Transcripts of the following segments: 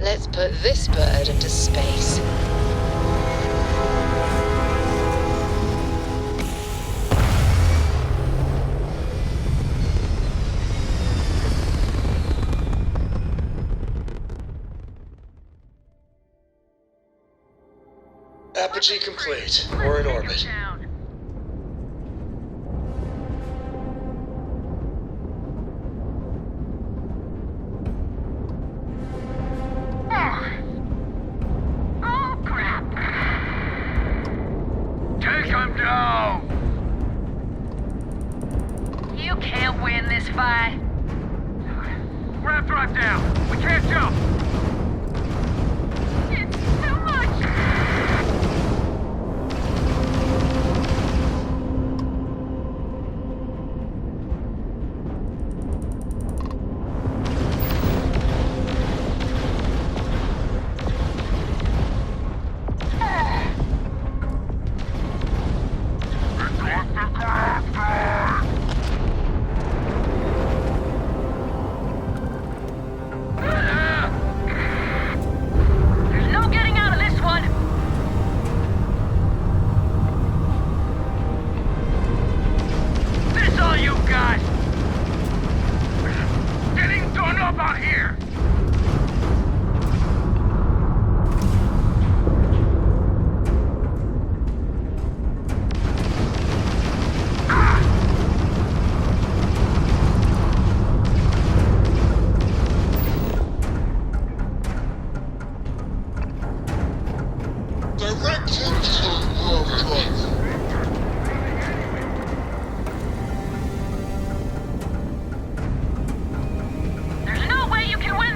Let's put this bird into space. Apogee complete. We're in orbit. Oh, crap! Take him down! You can't win this fight. Ramp drive down! We can't jump! It's too much! There's no getting out of this one! This all you got! Getting done up out here! There's no way you can win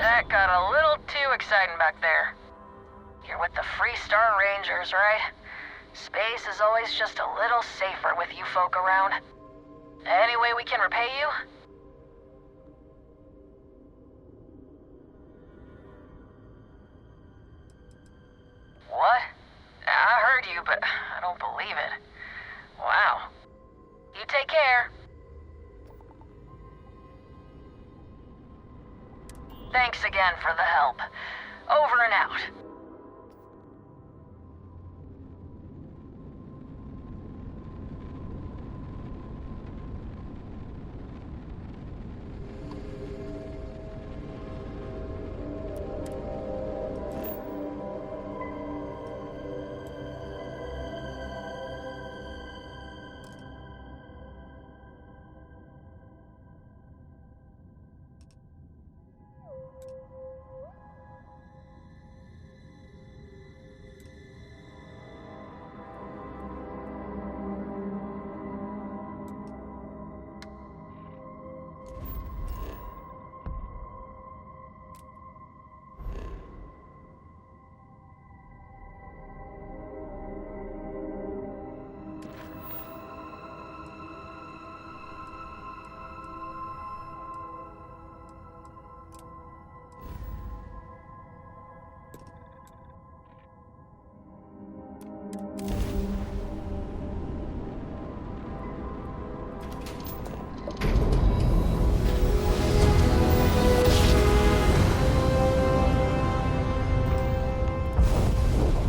That got a little too exciting back there. You're with the Freestar Rangers, right? Space is always just a little safer with you folk around. Any way we can repay you? What? I heard you, but I don't believe it. Wow. You take care. Thanks again for the help. Over and out.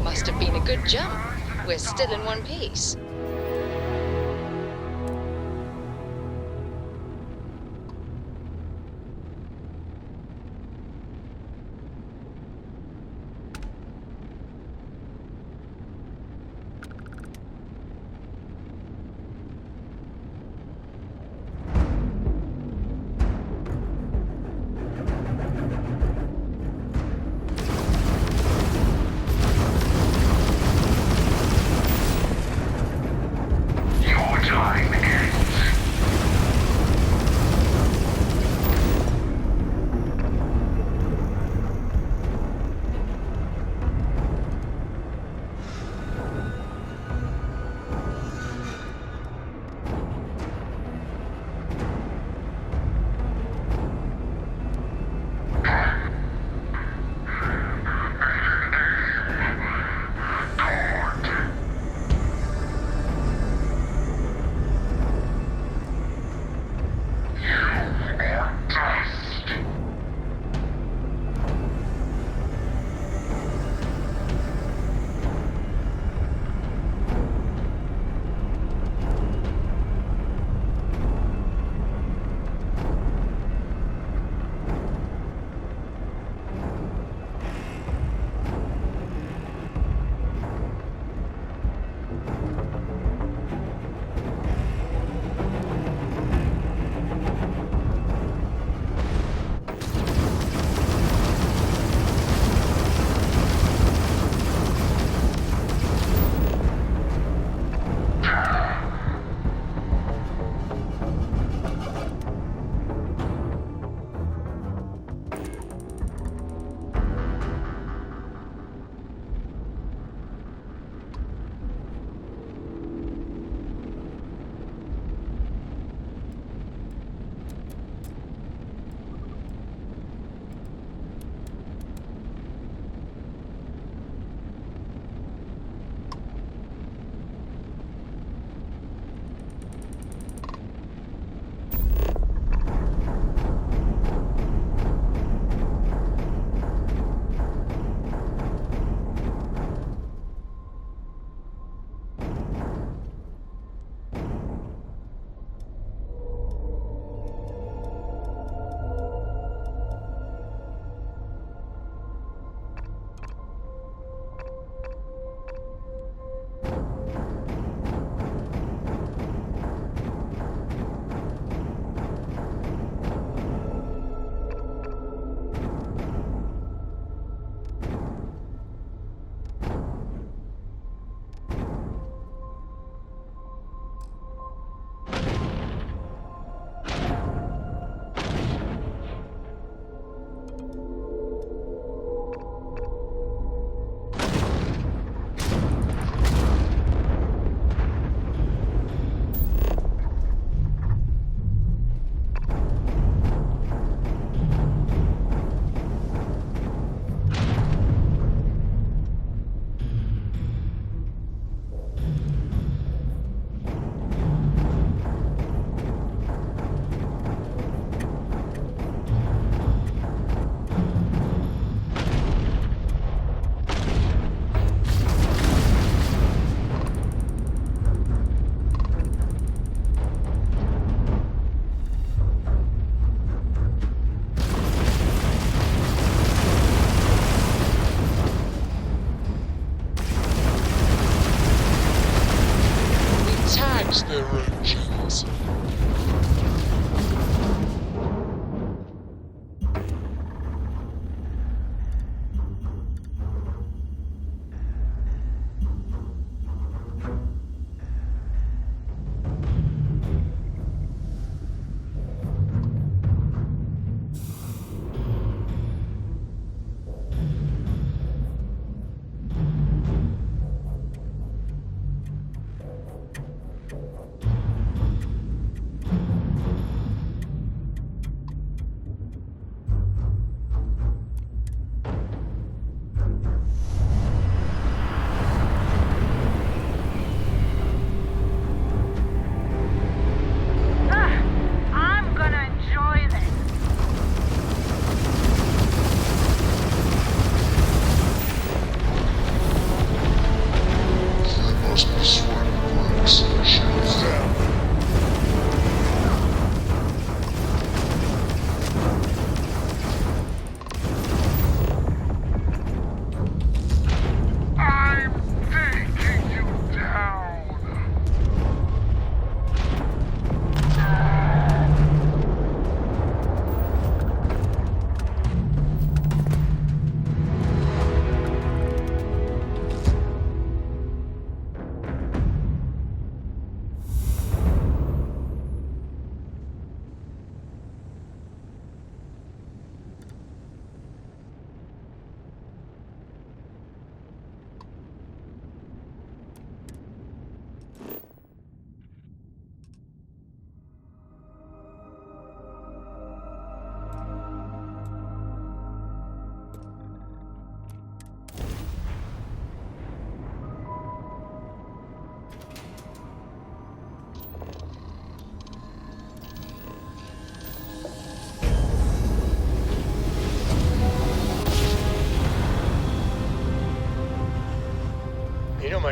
Must have been a good jump. We're still in one piece.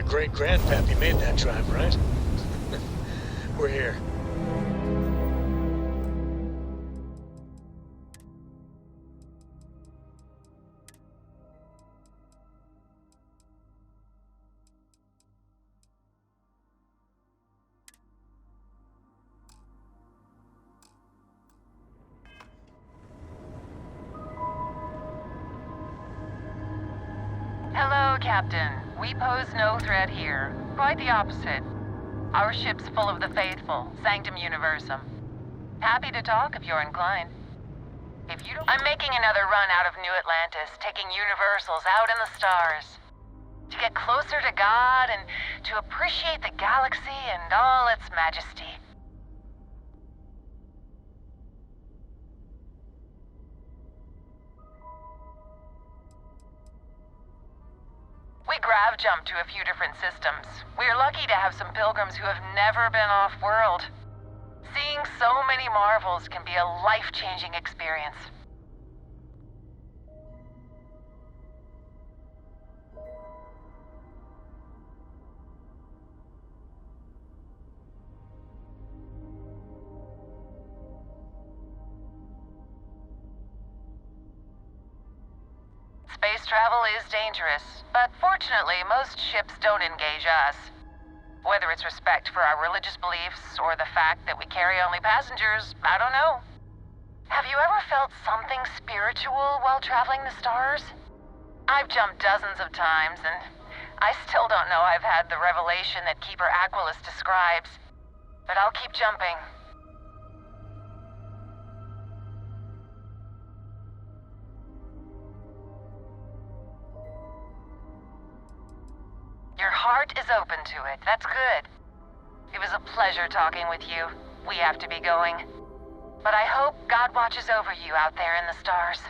my great-grandpappy made that drive, right? We're here. Hello, Captain. We pose no threat here. Quite the opposite. Our ship's full of the faithful, Sanctum Universum. Happy to talk if you're inclined. If you don't... I'm making another run out of New Atlantis, taking Universals out in the stars. To get closer to God and to appreciate the galaxy and all its majesty. We grav-jumped to a few different systems. We're lucky to have some pilgrims who have never been off-world. Seeing so many marvels can be a life-changing experience. Space travel is dangerous, but fortunately, most ships don't engage us. Whether it's respect for our religious beliefs or the fact that we carry only passengers, I don't know. Have you ever felt something spiritual while traveling the stars? I've jumped dozens of times, and I still don't know I've had the revelation that Keeper Aquilus describes. But I'll keep jumping. Your heart is open to it. That's good. It was a pleasure talking with you. We have to be going. But I hope God watches over you out there in the stars.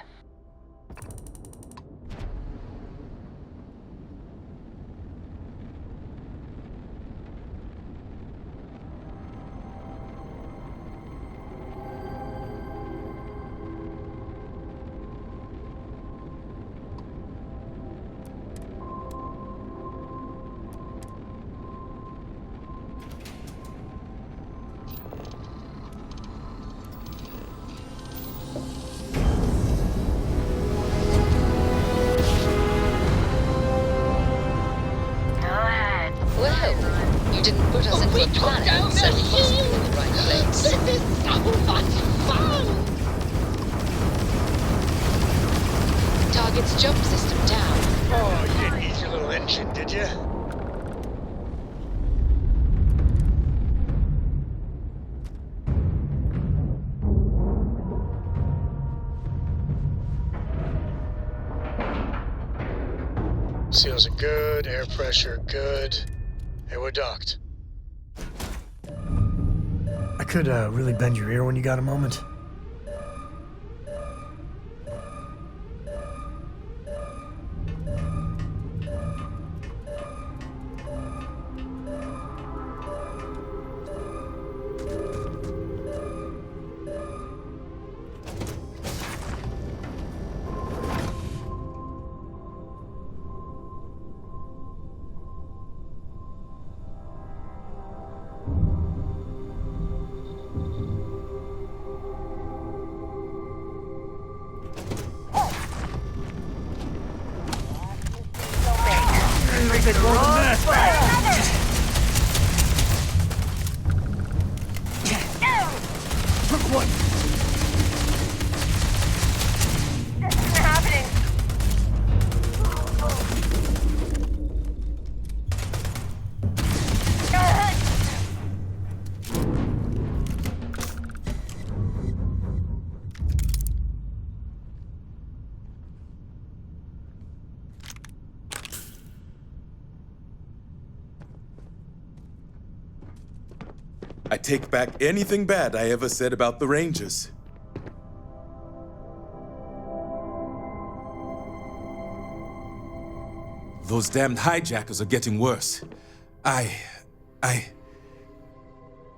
Well, you didn't put us into a planet, so we must be in the right place. This is so much fun! Target's jump system down. Oh, you didn't eat your little engine, did you? Seals are good, air pressure good. Hey, we're docked. I could really bend your ear when you got a moment. I take back anything bad I ever said about the Rangers. Those damned hijackers are getting worse.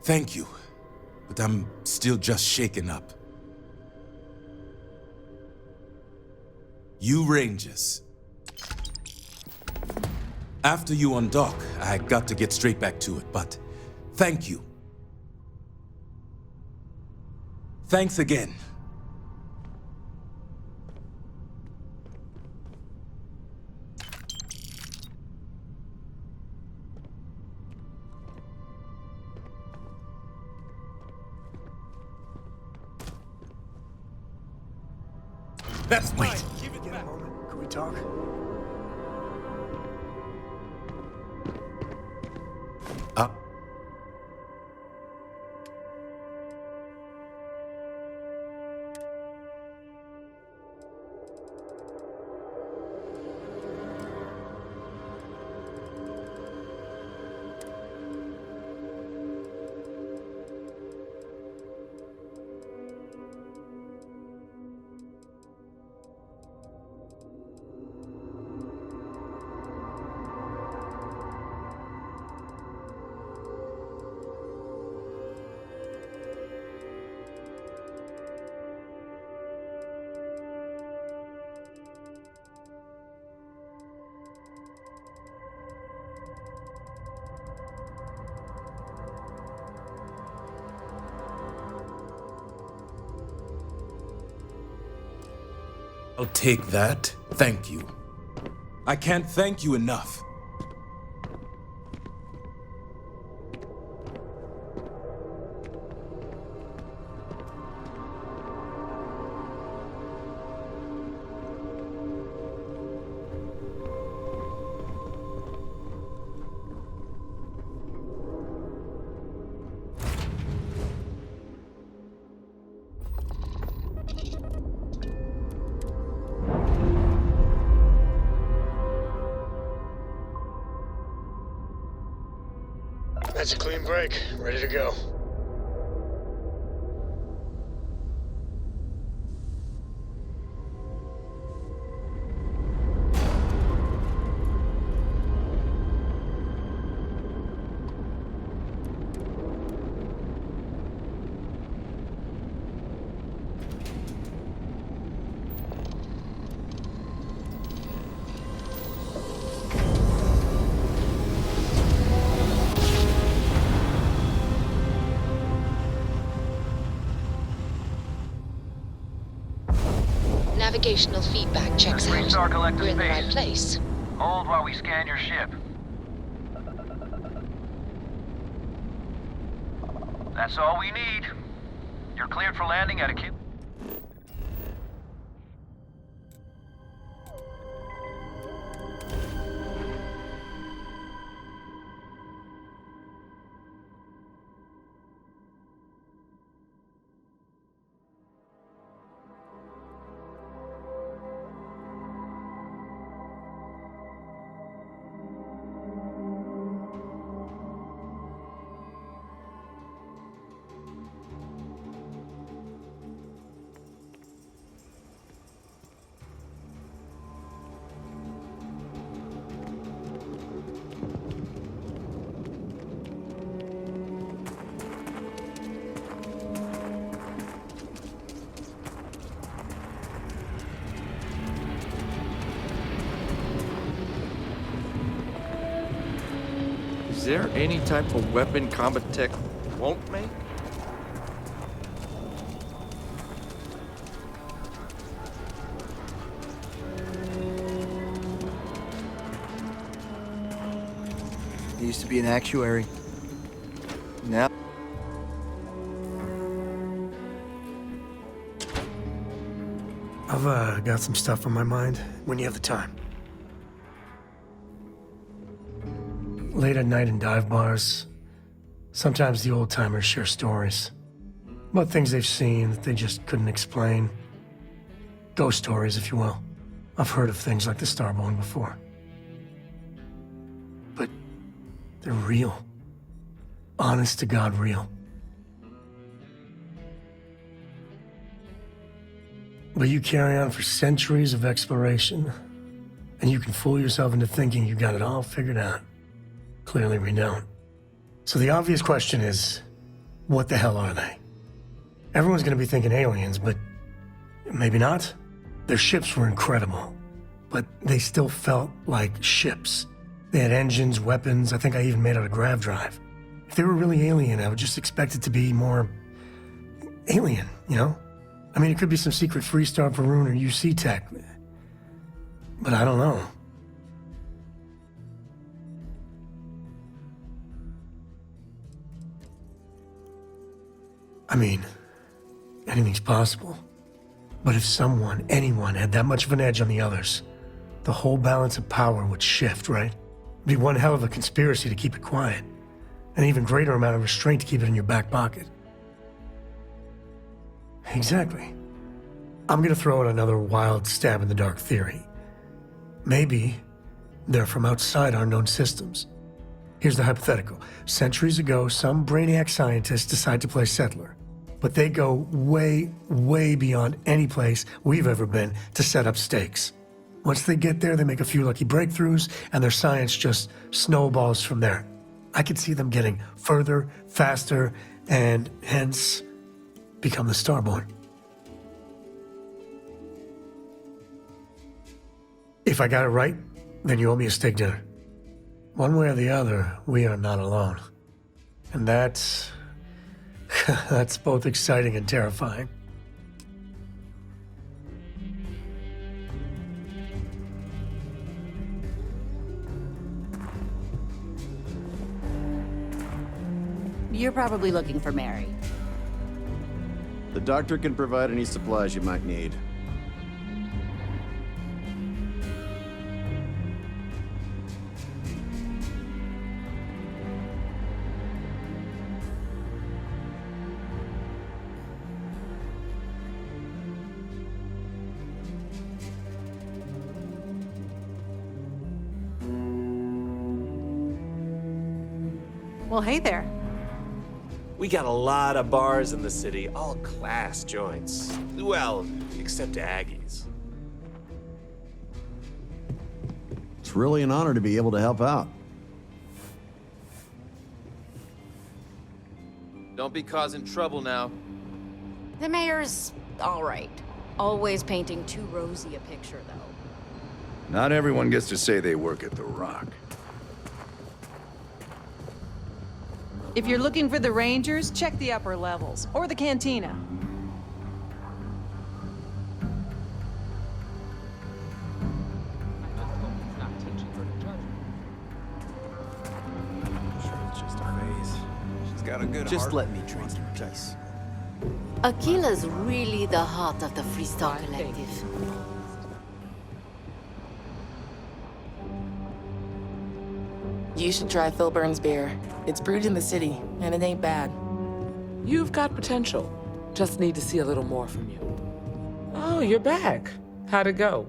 Thank you, but I'm still just shaken up. You Rangers. After you undock, I got to get straight back to it, but thank you. Thanks again. That's mine. Give it Get a back. moment. Can we talk? Uh, I'll take that. Thank you. I can't thank you enough. That's a clean break. Ready to go. Navigational feedback checks out. Star collector We're in the right space. place. Hold while we scan your ship. That's all we need. You're cleared for landing at a Q. Is there any type of weapon combat tech won't make? He used to be an actuary. Now... I've got some stuff on my mind when you have the time. Late at night in dive bars, sometimes the old-timers share stories about things they've seen that they just couldn't explain. Ghost stories, if you will. I've heard of things like the Starborn before. But they're real. Honest to God real. But you carry on for centuries of exploration, and you can fool yourself into thinking you got it all figured out. Clearly we don't. So the obvious question is, what the hell are they? Everyone's gonna be thinking aliens, but maybe not. Their ships were incredible, but they still felt like ships. They had engines, weapons, I think I even made out a grav drive. If they were really alien, I would just expect it to be more alien, you know? I mean, it could be some secret Freestar Varun or UC tech, but I don't know. I mean, anything's possible. But if someone, anyone, had that much of an edge on the others, the whole balance of power would shift, right? It'd be one hell of a conspiracy to keep it quiet. An even greater amount of restraint to keep it in your back pocket. Exactly. I'm gonna throw out another wild stab in the dark theory. Maybe they're from outside our known systems. Here's the hypothetical. Centuries ago, some brainiac scientists decide to play settler. But they go way, way beyond any place we've ever been to set up stakes. Once they get there, they make a few lucky breakthroughs, and their science just snowballs from there. I could see them getting further, faster, and hence become the Starborn. If I got it right, then you owe me a steak dinner. One way or the other, we are not alone. And that's both exciting and terrifying. You're probably looking for Mary. The doctor can provide any supplies you might need. Well, hey there. We got a lot of bars in the city, all class joints. Well, except Aggie's. It's really an honor to be able to help out. Don't be causing trouble now. The mayor's all right. Always painting too rosy a picture, though. Not everyone gets to say they work at The Rock. If you're looking for the Rangers, check the upper levels, or the cantina. Just let me drink your dice. Aquila's really the heart of the Freestar Collective. You should try Philburn's beer. It's brewed in the city, and it ain't bad. You've got potential. Just need to see a little more from you. Oh, you're back. How'd it go?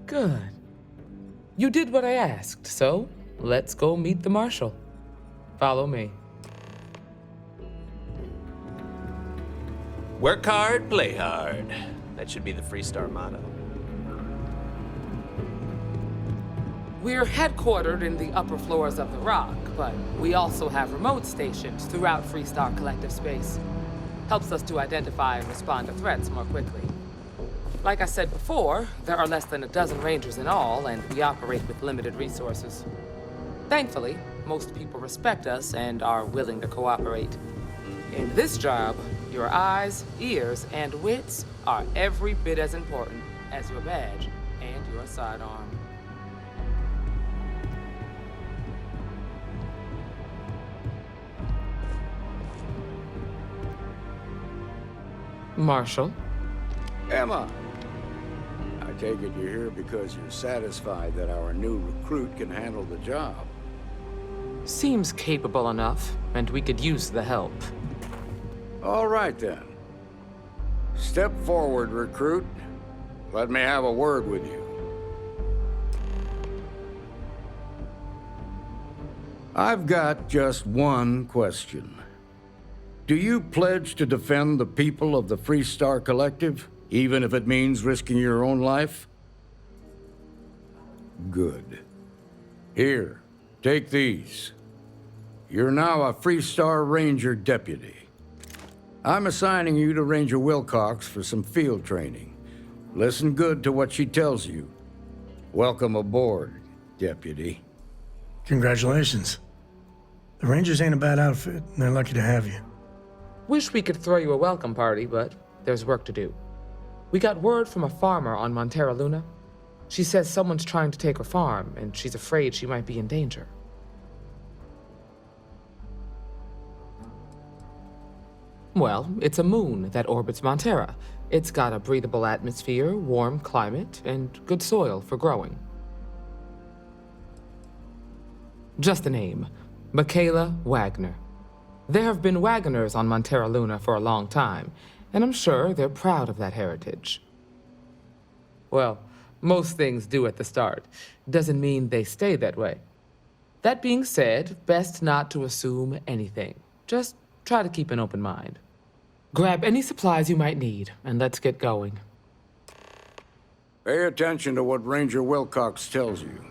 Good. You did what I asked, so let's go meet the Marshal. Follow me. Work hard, play hard. That should be the Freestar motto. We're headquartered in the upper floors of the Rock, but we also have remote stations throughout Freestar Collective space. Helps us to identify and respond to threats more quickly. Like I said before, there are less than a dozen Rangers in all, and we operate with limited resources. Thankfully, most people respect us and are willing to cooperate. In this job, your eyes, ears, and wits are every bit as important as your badge and your sidearm. Marshal? Emma! I take it you're here because you're satisfied that our new recruit can handle the job. Seems capable enough, and we could use the help. All right, then. Step forward, recruit. Let me have a word with you. I've got just one question. Do you pledge to defend the people of the Freestar Collective, even if it means risking your own life? Good. Here, take these. You're now a Freestar Ranger deputy. I'm assigning you to Ranger Wilcox for some field training. Listen good to what she tells you. Welcome aboard, Deputy. Congratulations. The Rangers ain't a bad outfit, and they're lucky to have you. Wish we could throw you a welcome party, but there's work to do. We got word from a farmer on Montera Luna. She says someone's trying to take her farm, and she's afraid she might be in danger. Well, it's a moon that orbits Montera. It's got a breathable atmosphere, warm climate, and good soil for growing. Just a name, Michaela Wagner. There have been Wagoners on Montera Luna for a long time, and I'm sure they're proud of that heritage. Well, most things do at the start. Doesn't mean they stay that way. That being said, best not to assume anything. Just try to keep an open mind. Grab any supplies you might need, and let's get going. Pay attention to what Ranger Wilcox tells you.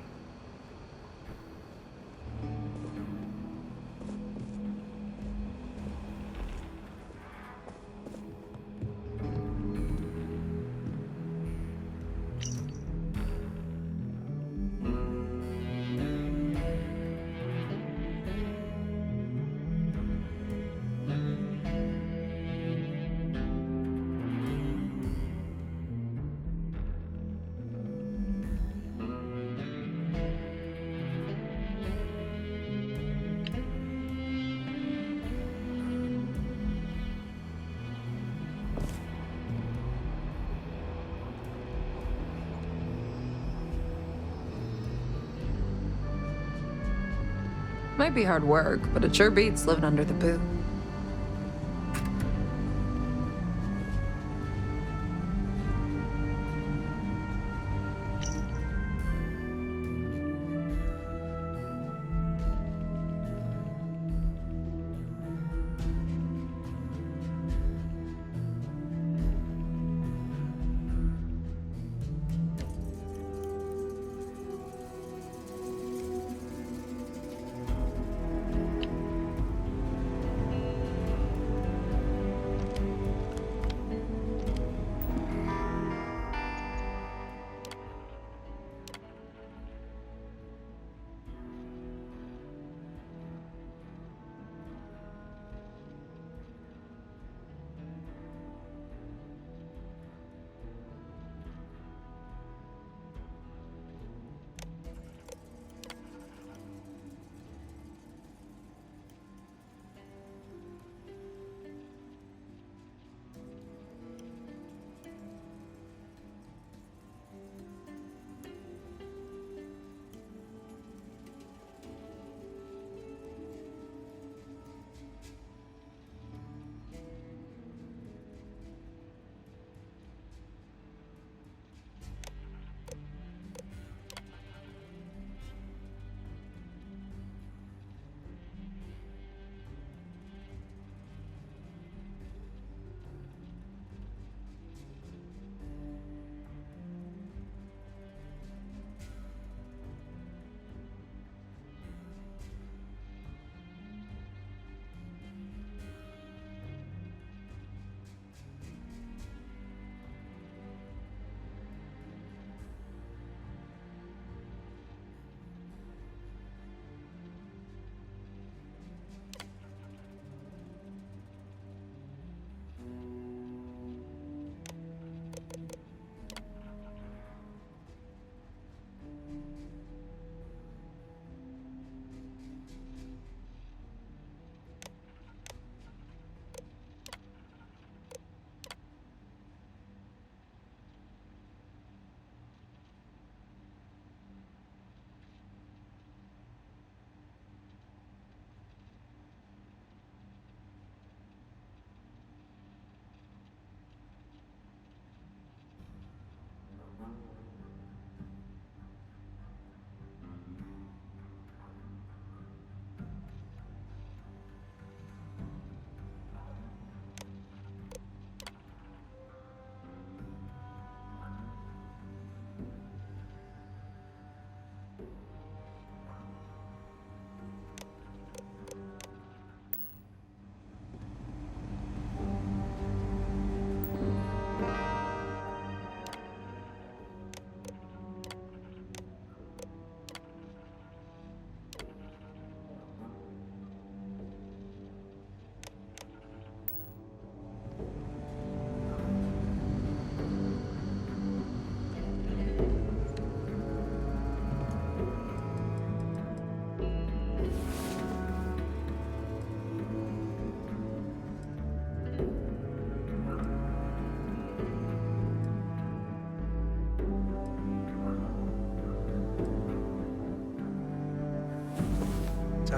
Might be hard work, but it sure beats living under the boot.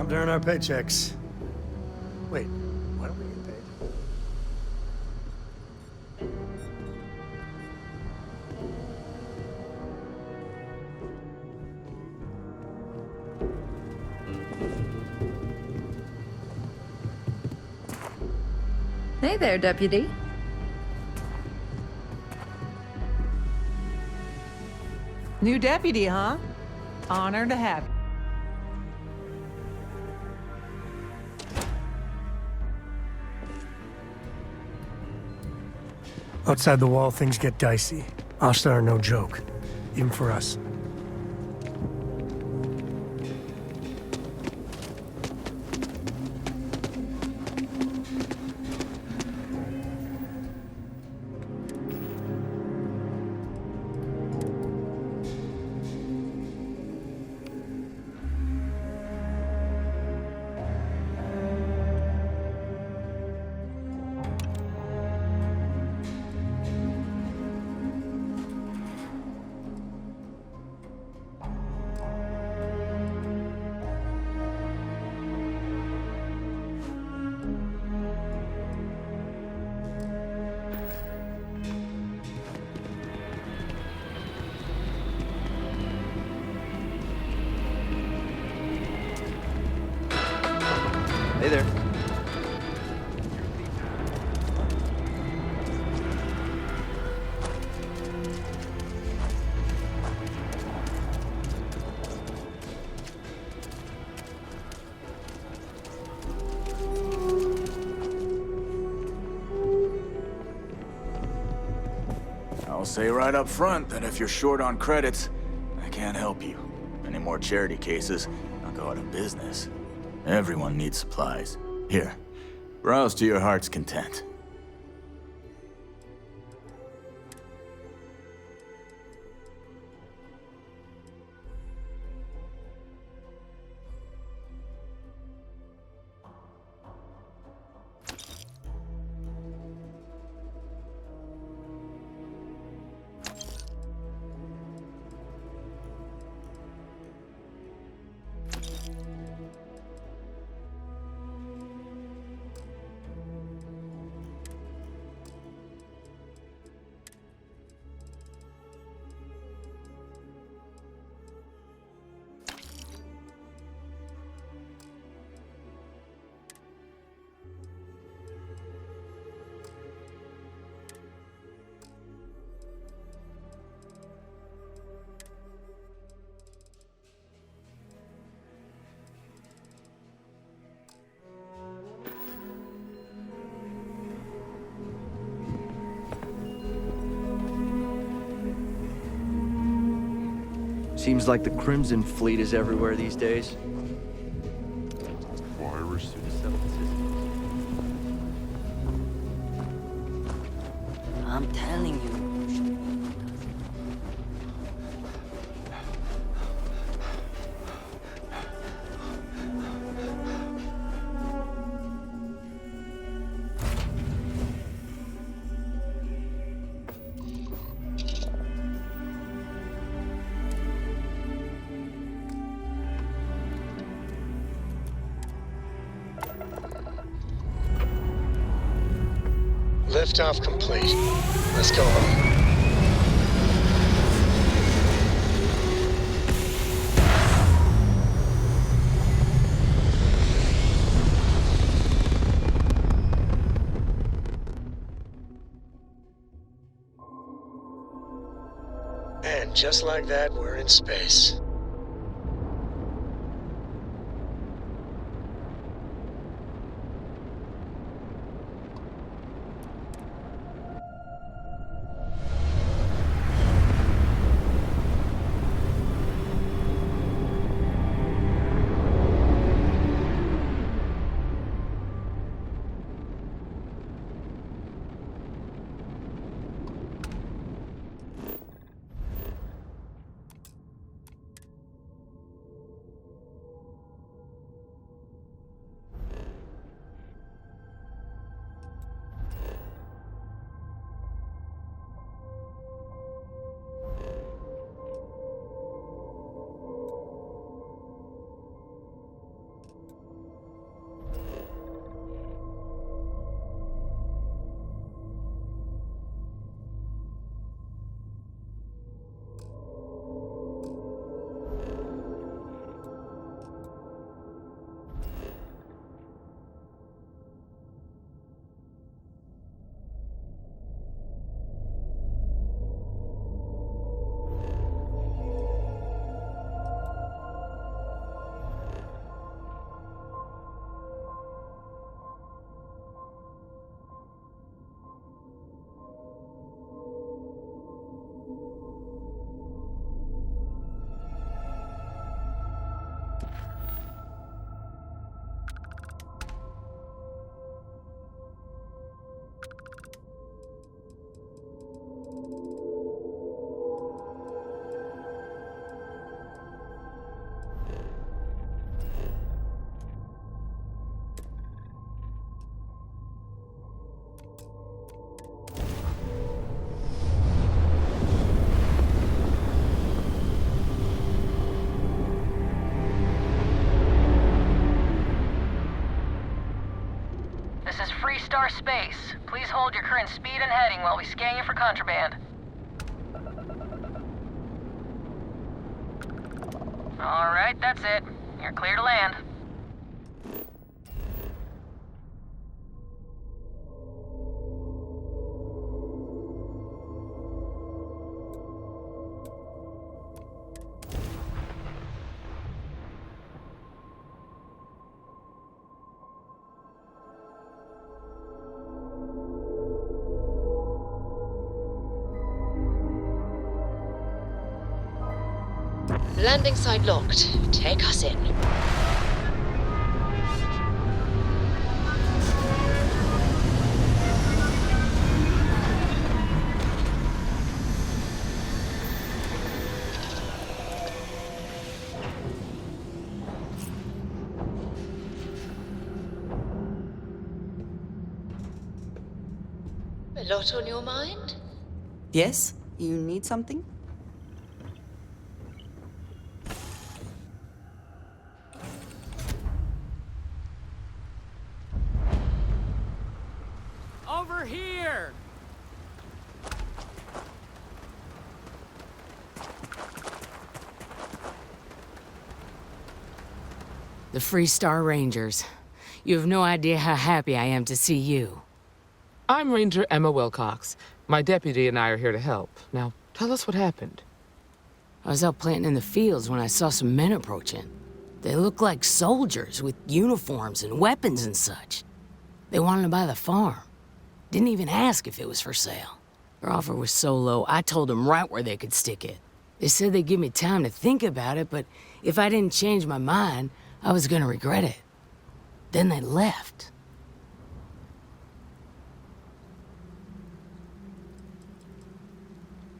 Time to earn our paychecks. Wait, why don't we get paid? Hey there, Deputy. New deputy, huh? Honor to have you. Outside the wall, things get dicey. Ashtar are no joke, even for us. Hey there. I'll say right up front that if you're short on credits, I can't help you. Any more charity cases, I'll go out of business. Everyone needs supplies. Here, browse to your heart's content. Seems like the Crimson Fleet is everywhere these days. I'm telling you. Liftoff complete. Let's go home. And just like that, we're in space. Freestar Space. Please hold your current speed and heading while we scan you for contraband. Alright, that's it. You're clear to land. Landing site locked. Take us in. A lot on your mind? Yes? You need something? Over here! The Freestar Rangers. You have no idea how happy I am to see you. I'm Ranger Emma Wilcox. My deputy and I are here to help. Now, tell us what happened. I was out planting in the fields when I saw some men approaching. They looked like soldiers with uniforms and weapons and such. They wanted to buy the farm. Didn't even ask if it was for sale. Their offer was so low, I told them right where they could stick it. They said they'd give me time to think about it, but if I didn't change my mind, I was gonna regret it. Then they left.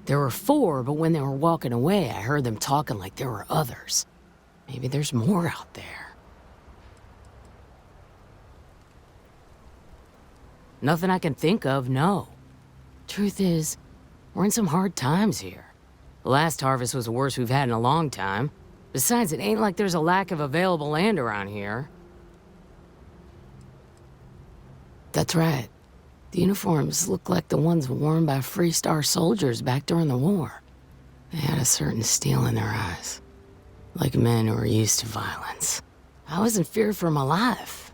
There were 4, but when they were walking away, I heard them talking like there were others. Maybe there's more out there. Nothing I can think of, no. Truth is, we're in some hard times here. The last harvest was the worst we've had in a long time. Besides, it ain't like there's a lack of available land around here. That's right. The uniforms look like the ones worn by Freestar soldiers back during the war. They had a certain steel in their eyes. Like men who were used to violence. I was in fear for my life.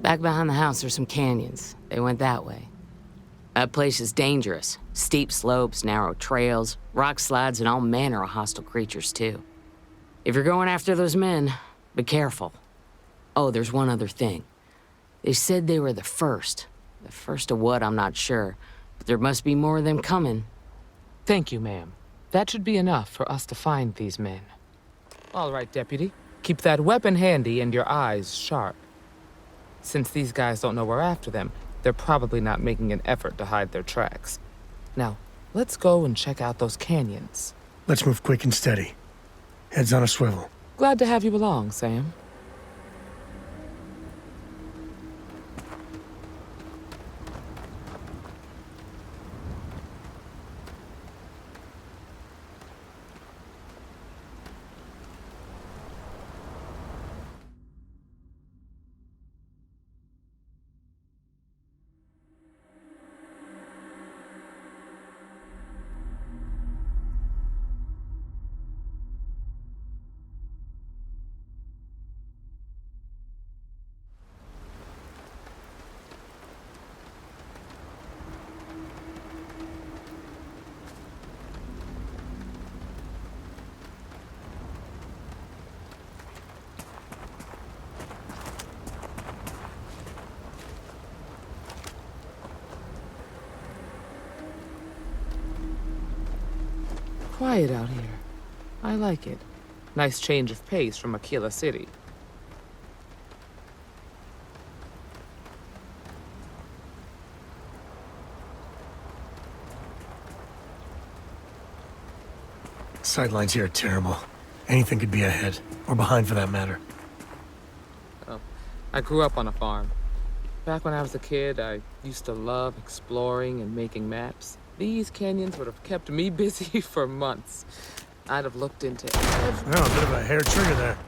Back behind the house are some canyons. They went that way. That place is dangerous. Steep slopes, narrow trails, rock slides, and all manner of hostile creatures, too. If you're going after those men, be careful. Oh, there's one other thing. They said they were the first. The first of what, I'm not sure. But there must be more of them coming. Thank you, ma'am. That should be enough for us to find these men. All right, Deputy. Keep that weapon handy and your eyes sharp. Since these guys don't know we're after them, they're probably not making an effort to hide their tracks. Now, let's go and check out those canyons. Let's move quick and steady. Heads on a swivel. Glad to have you along, Sam. Quiet out here. I like it. Nice change of pace from Aquila City. Sightlines here are terrible. Anything could be ahead, or behind for that matter. Oh, I grew up on a farm. Back when I was a kid, I used to love exploring and making maps. These canyons would have kept me busy for months. I'd have looked into every... Oh, a bit of a hair trigger there.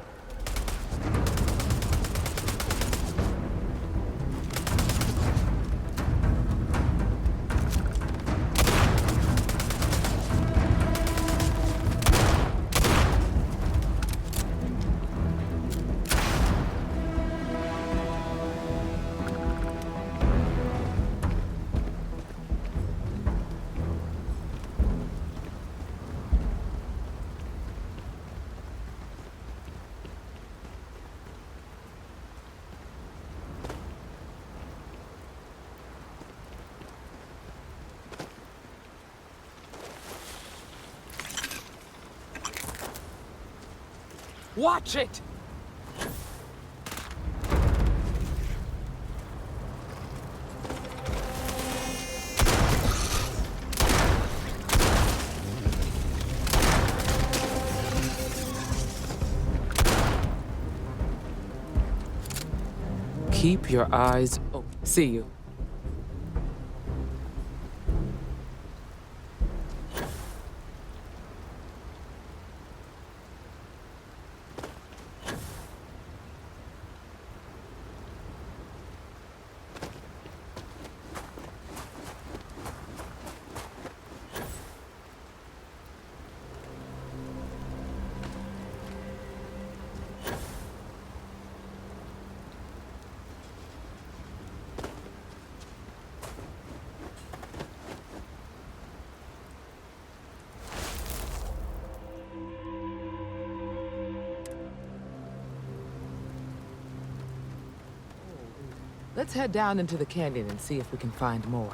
Watch it! Keep your eyes open. See you. Let's head down into the canyon and see if we can find more.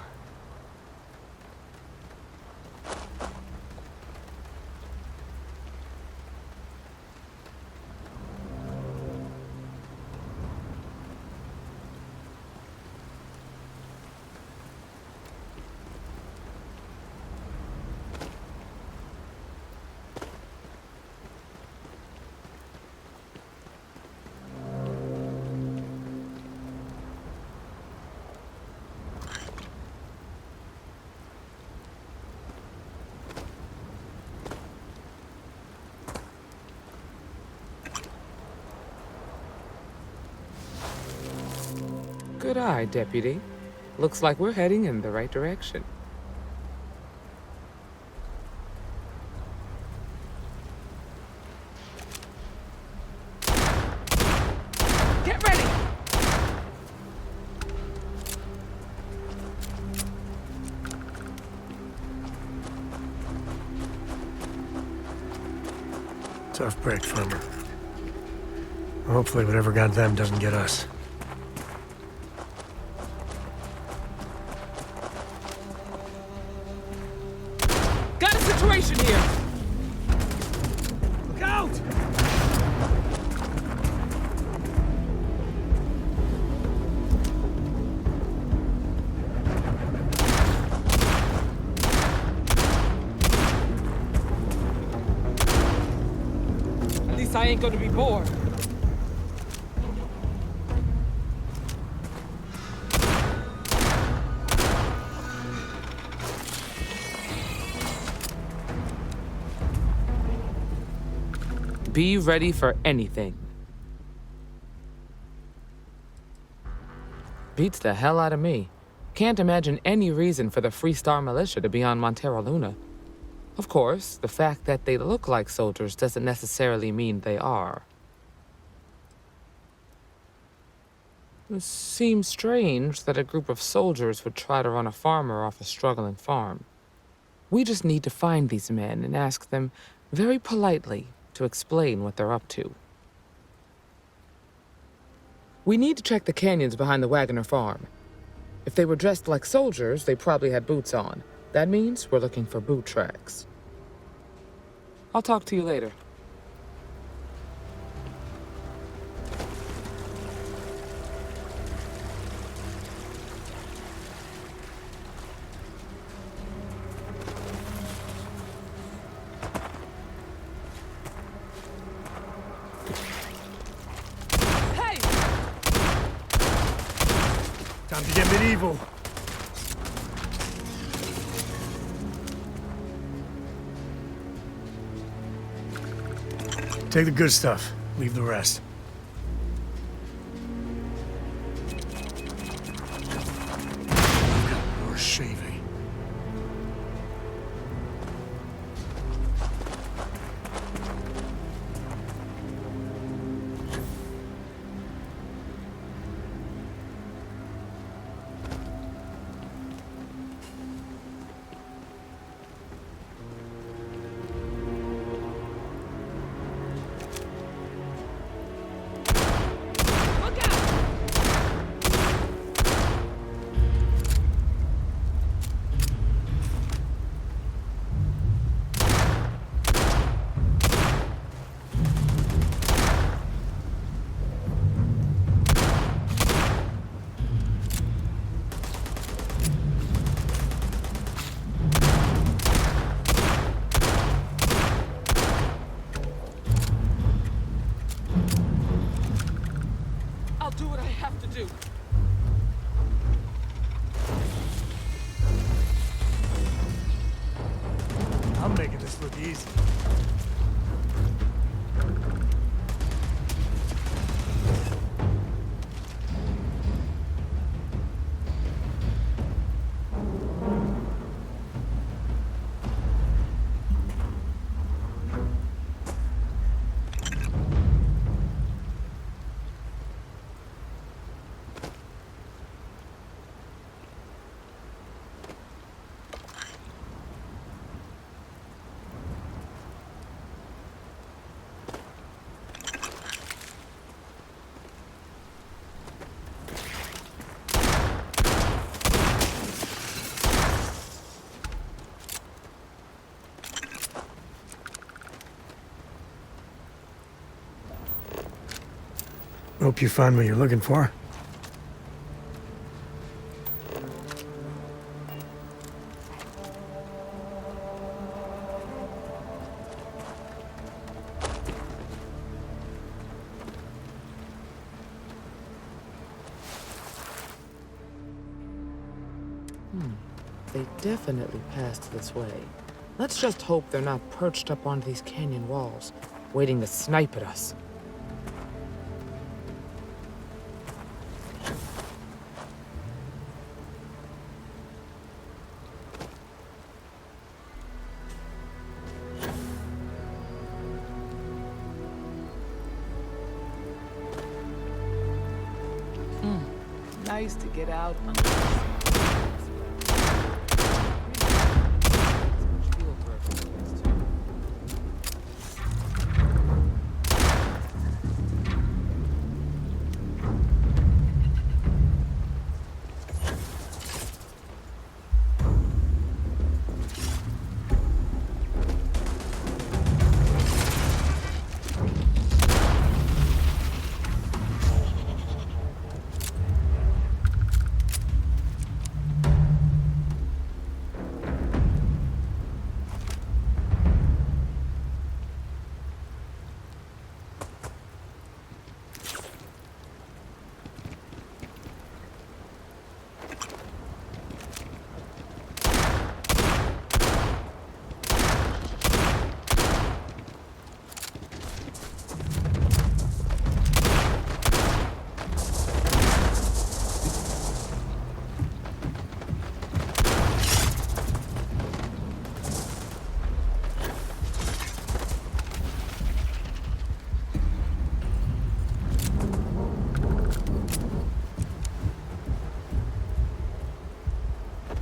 Good eye, Deputy. Looks like we're heading in the right direction. Get ready! Tough break from her. Hopefully whatever got them doesn't get us. Got a situation here! Look out! At least I ain't gonna be bored. Be ready for anything. Beats the hell out of me. Can't imagine any reason for the Freestar Militia to be on Montero Luna. Of course, the fact that they look like soldiers doesn't necessarily mean they are. It seems strange that a group of soldiers would try to run a farmer off a struggling farm. We just need to find these men and ask them very politely to explain what they're up to. We need to check the canyons behind the Wagoner farm. If they were dressed like soldiers, they probably had boots on. That means we're looking for boot tracks. I'll talk to you later. Time to get medieval. Take the good stuff, leave the rest. More shaving. look easy. Hope you find what you're looking for. They definitely passed this way. Let's just hope they're not perched up on these canyon walls, waiting to snipe at us. Nice to get out.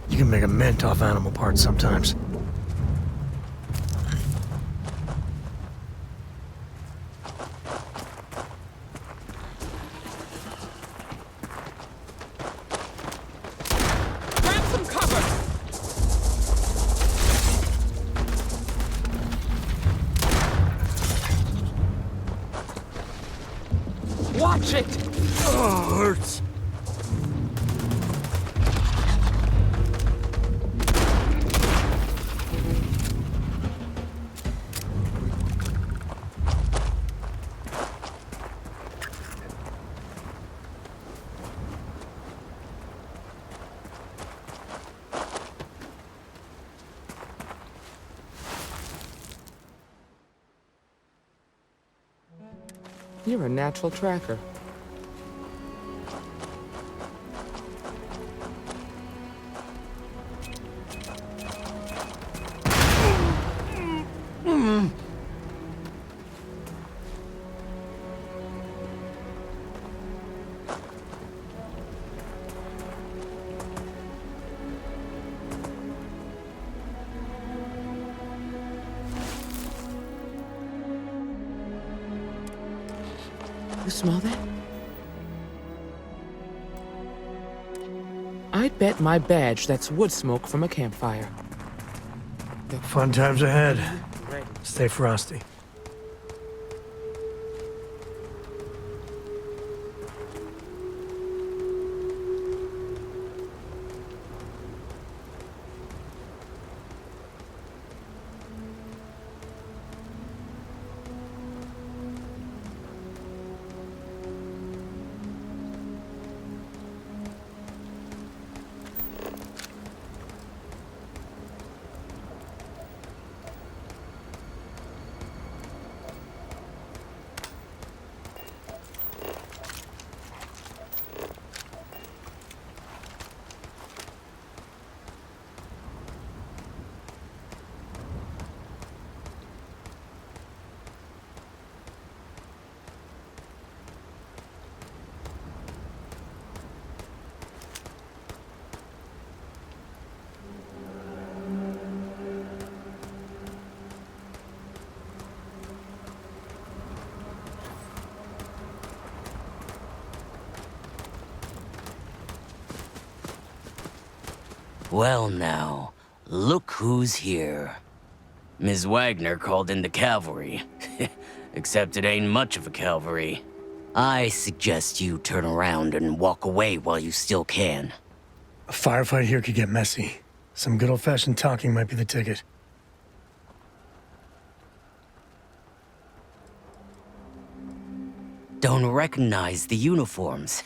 You can make a mint off animal parts sometimes. Grab some cover! Watch it! Oh, hurts. You're a natural tracker. You smell that? I'd bet my badge that's wood smoke from a campfire. Fun times ahead. Stay frosty. Well now, look who's here. Ms. Wagner called in the cavalry. Except it ain't much of a cavalry. I suggest you turn around and walk away while you still can. A firefight here could get messy. Some good old-fashioned talking might be the ticket. Don't recognize the uniforms.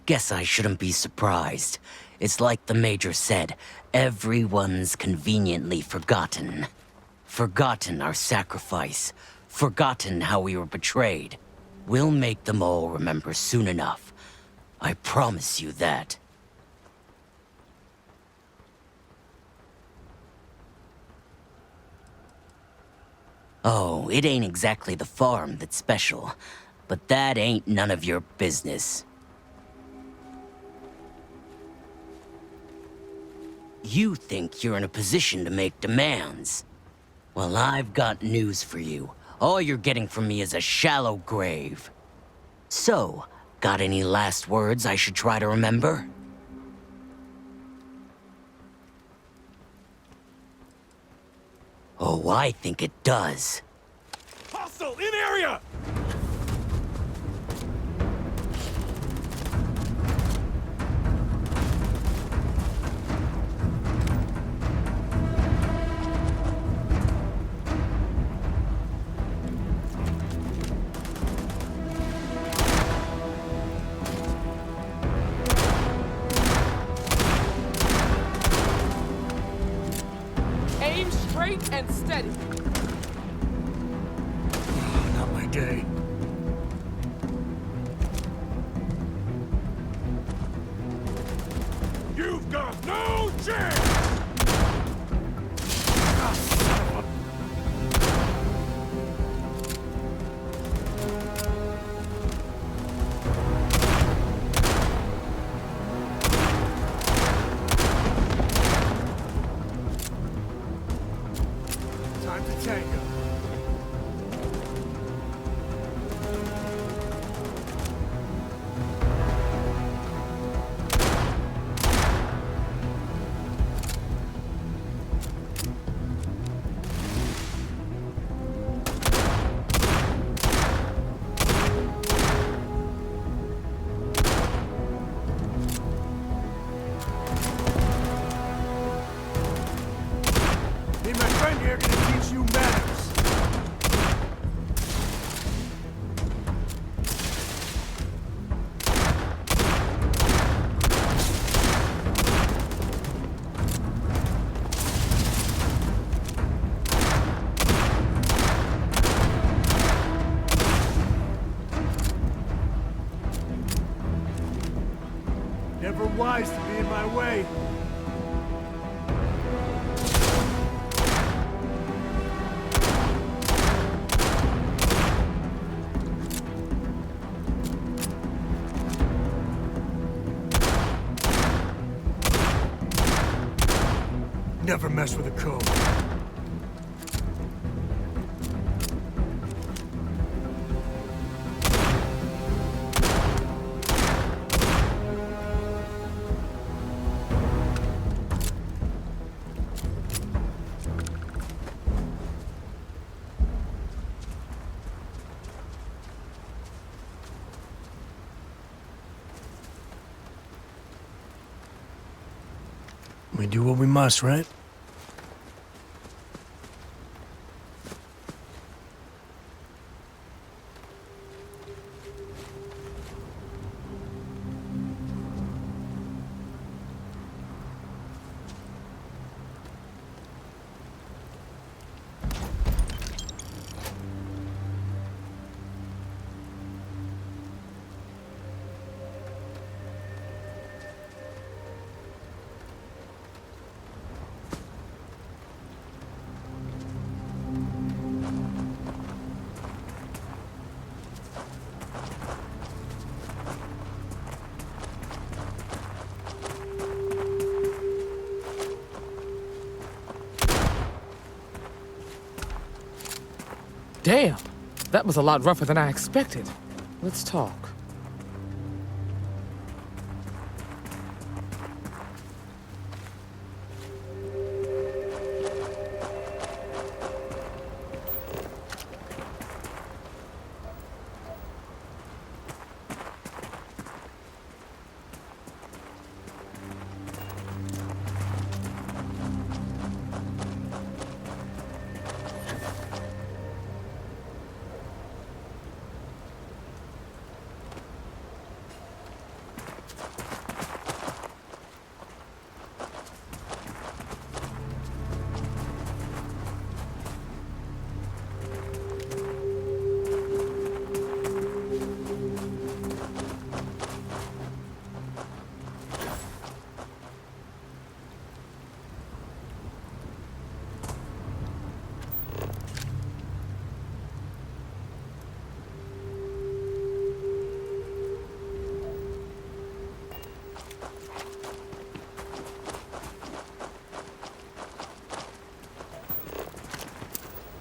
Guess I shouldn't be surprised. It's like the Major said, everyone's conveniently forgotten. Forgotten our sacrifice. Forgotten how we were betrayed. We'll make them all remember soon enough. I promise you that. Oh, it ain't exactly the farm that's special, but that ain't none of your business. You think you're in a position to make demands. Well, I've got news for you. All you're getting from me is a shallow grave. So, got any last words I should try to remember? Oh, I think it does. Hostile in area! Aim straight and steady. Not my day. You've got no chance! Time to tango. Me and my friend here are gonna teach you manners. Never wise to be in my way. Never mess with a code. We do what we must, right? Damn, that was a lot rougher than I expected. Let's talk.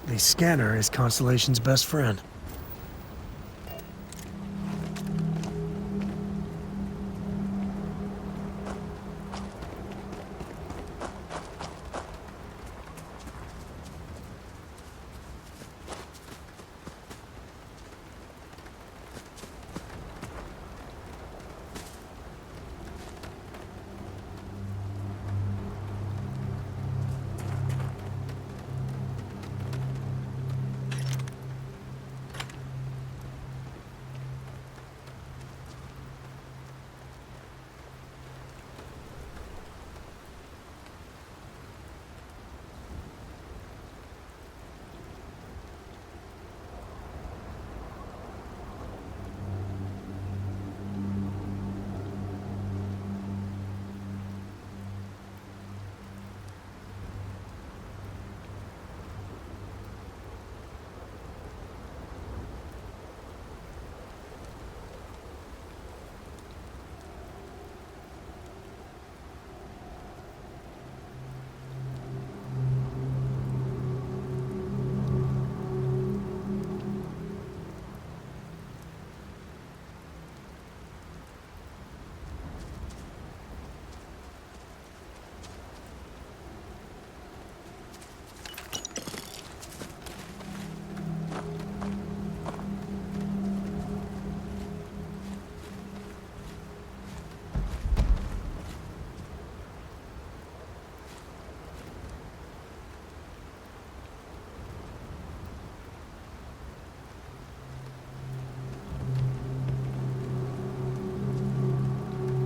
The scanner is Constellation's best friend.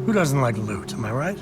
Who doesn't like loot, am I right?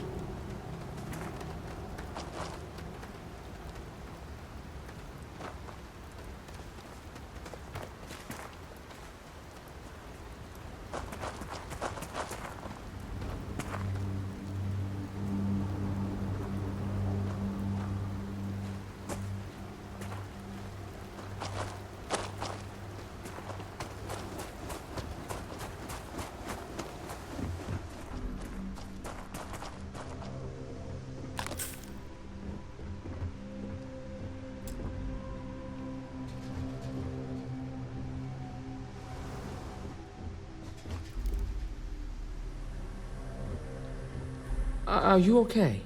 Are you okay?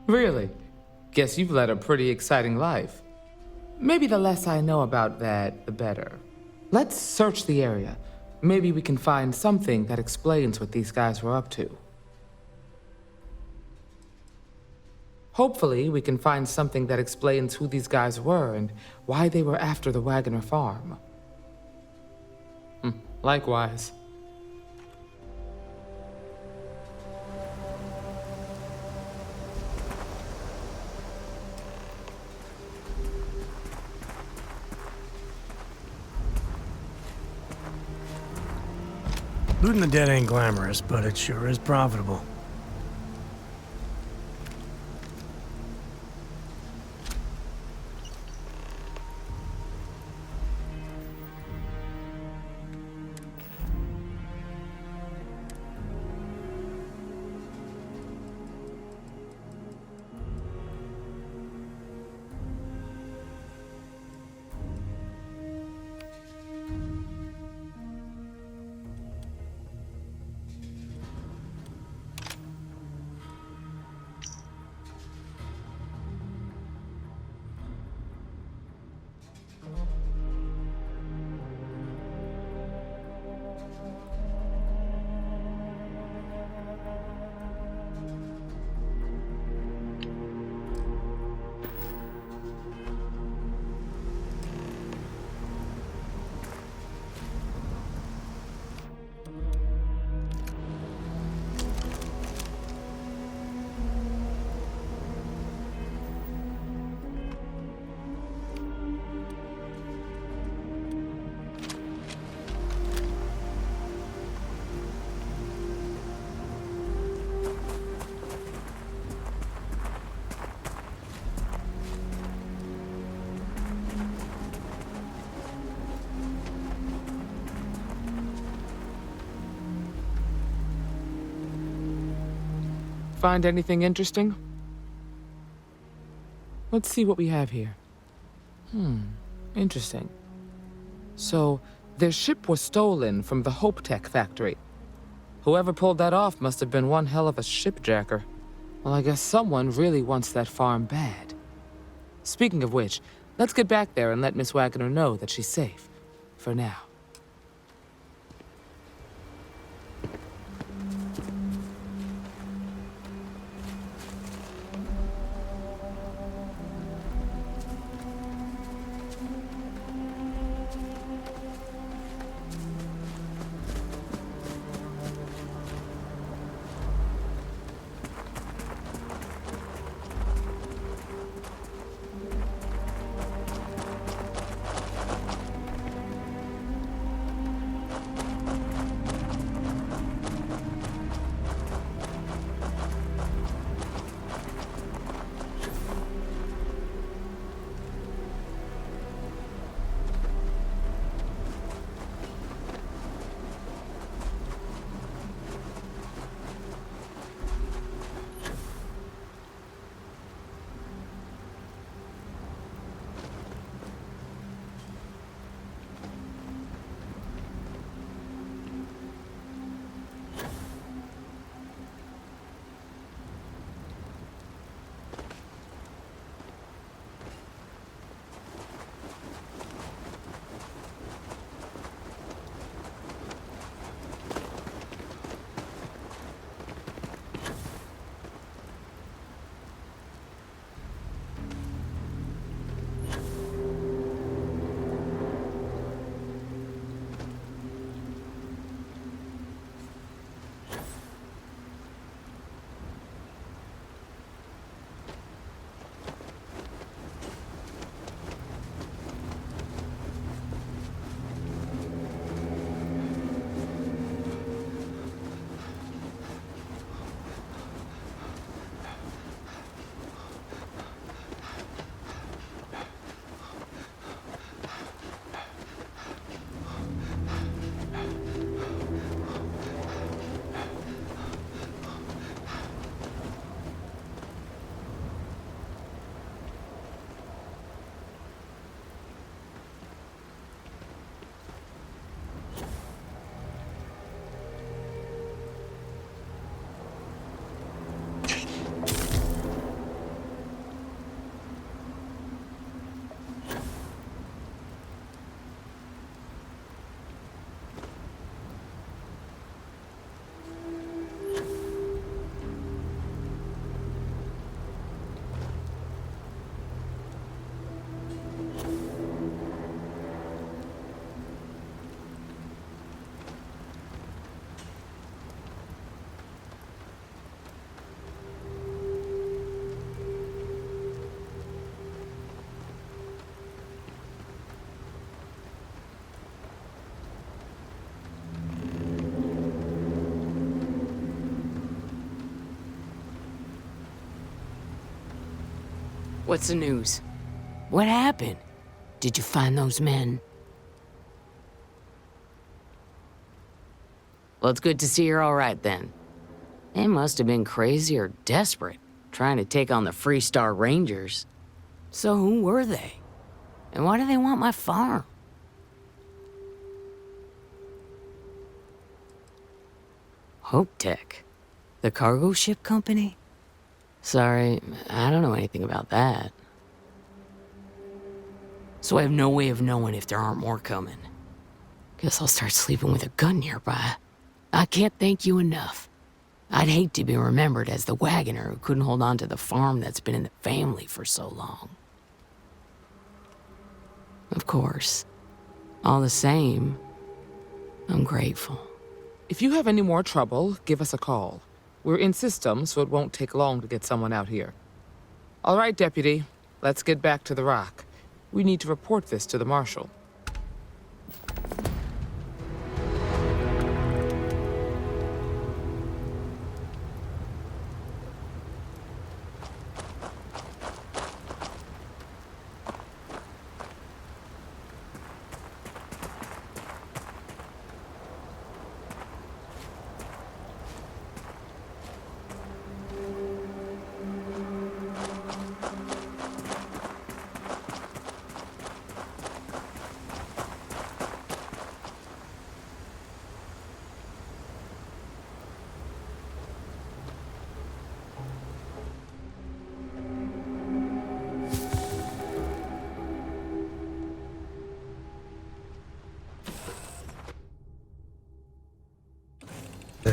Really? Guess you've led a pretty exciting life. Maybe the less I know about that, the better. Let's search the area. Maybe we can find something that explains what these guys were up to. Hopefully, we can find something that explains who these guys were and why they were after the Wagoner farm. Likewise. Looting the dead ain't glamorous, but it sure is profitable. Find anything interesting? Let's see what we have here. Interesting. So, their ship was stolen from the Hope Tech factory. Whoever pulled that off must have been one hell of a shipjacker. Well, I guess someone really wants that farm bad. Speaking of which, let's get back there and let Miss Wagner know that she's safe. For now. What's the news? What happened? Did you find those men? Well, it's good to see you're all right then. They must have been crazy or desperate, trying to take on the Freestar Rangers. So who were they? And why do they want my farm? Hope Tech? The cargo ship company? Sorry, I don't know anything about that. So I have no way of knowing if there aren't more coming. Guess I'll start sleeping with a gun nearby. I can't thank you enough. I'd hate to be remembered as the wagoner who couldn't hold on to the farm that's been in the family for so long. Of course. All the same, I'm grateful. If you have any more trouble, give us a call. We're in system, so it won't take long to get someone out here. All right, Deputy. Let's get back to the Rock. We need to report this to the Marshal.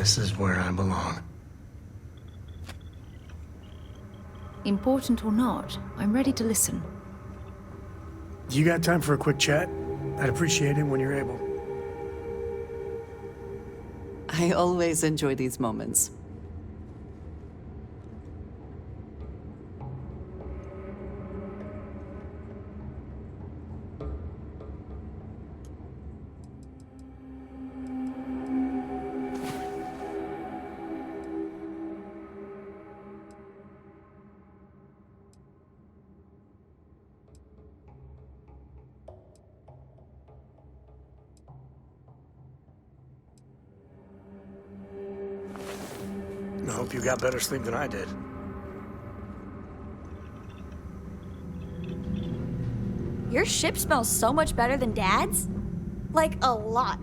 This is where I belong. Important or not, I'm ready to listen. You got time for a quick chat? I'd appreciate it when you're able. I always enjoy these moments. I hope you got better sleep than I did. Your ship smells so much better than Dad's? Like, a lot.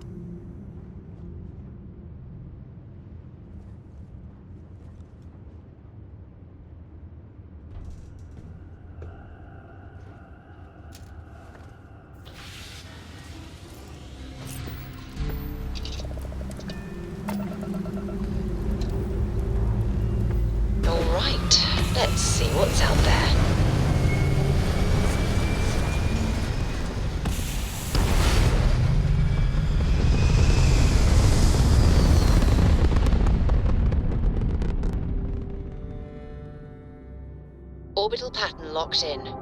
Alright, let's see what's out there. Orbital pattern locked in.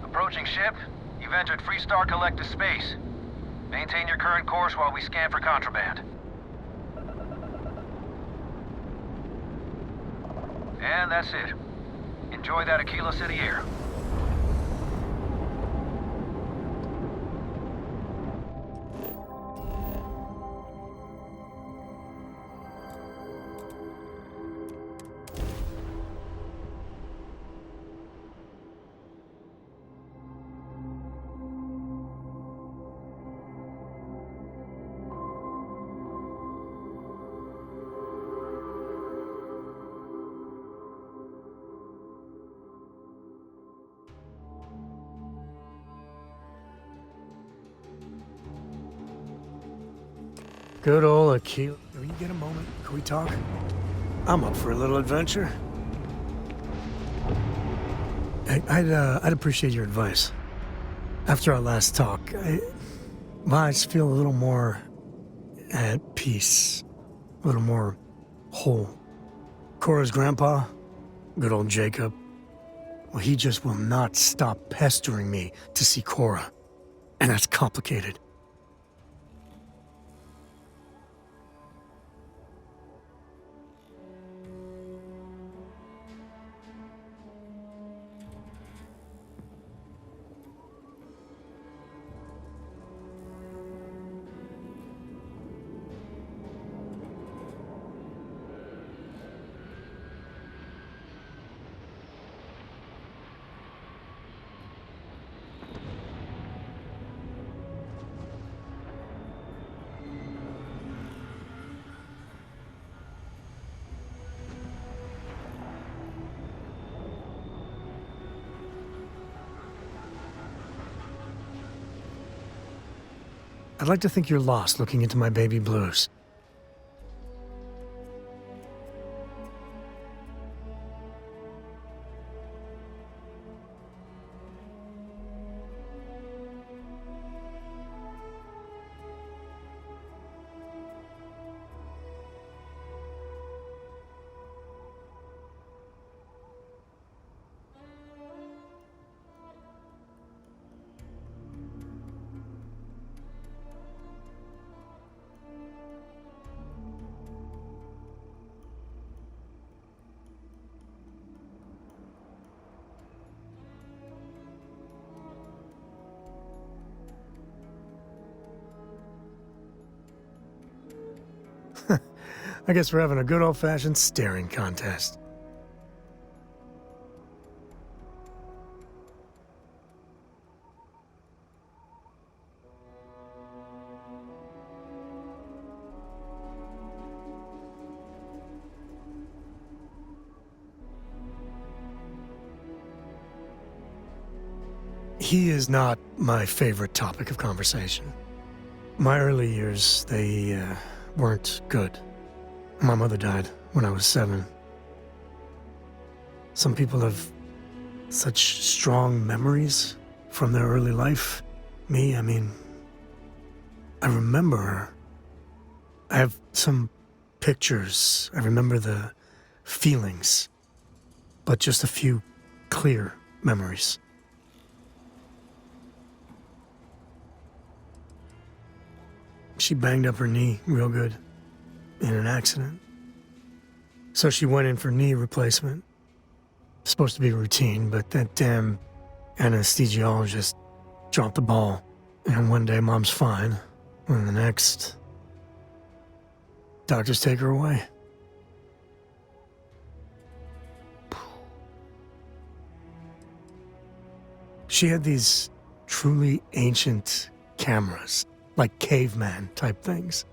Approaching ship. You've entered Freestar Collective space. Maintain your current course while we scan for contraband. And that's it. Enjoy that Aquila City air. Good old Aquila. When you get a moment, can we talk? I'm up for a little adventure. I'd appreciate your advice. After our last talk, I just feel a little more at peace, a little more whole. Cora's grandpa, good old Jacob, well, he just will not stop pestering me to see Cora, and that's complicated. I'd like to think you're lost looking into my baby blues. I guess we're having a good old-fashioned staring contest. He is not my favorite topic of conversation. My early years, they weren't good. My mother died when I was 7. Some people have such strong memories from their early life. Me, I mean, I remember her. I have some pictures. I remember the feelings, but just a few clear memories. She banged up her knee real good in an accident. So she went in for knee replacement. Supposed to be routine, but that damn anesthesiologist dropped the ball. And one day Mom's fine, and the next, doctors take her away. She had these truly ancient cameras, like caveman type things.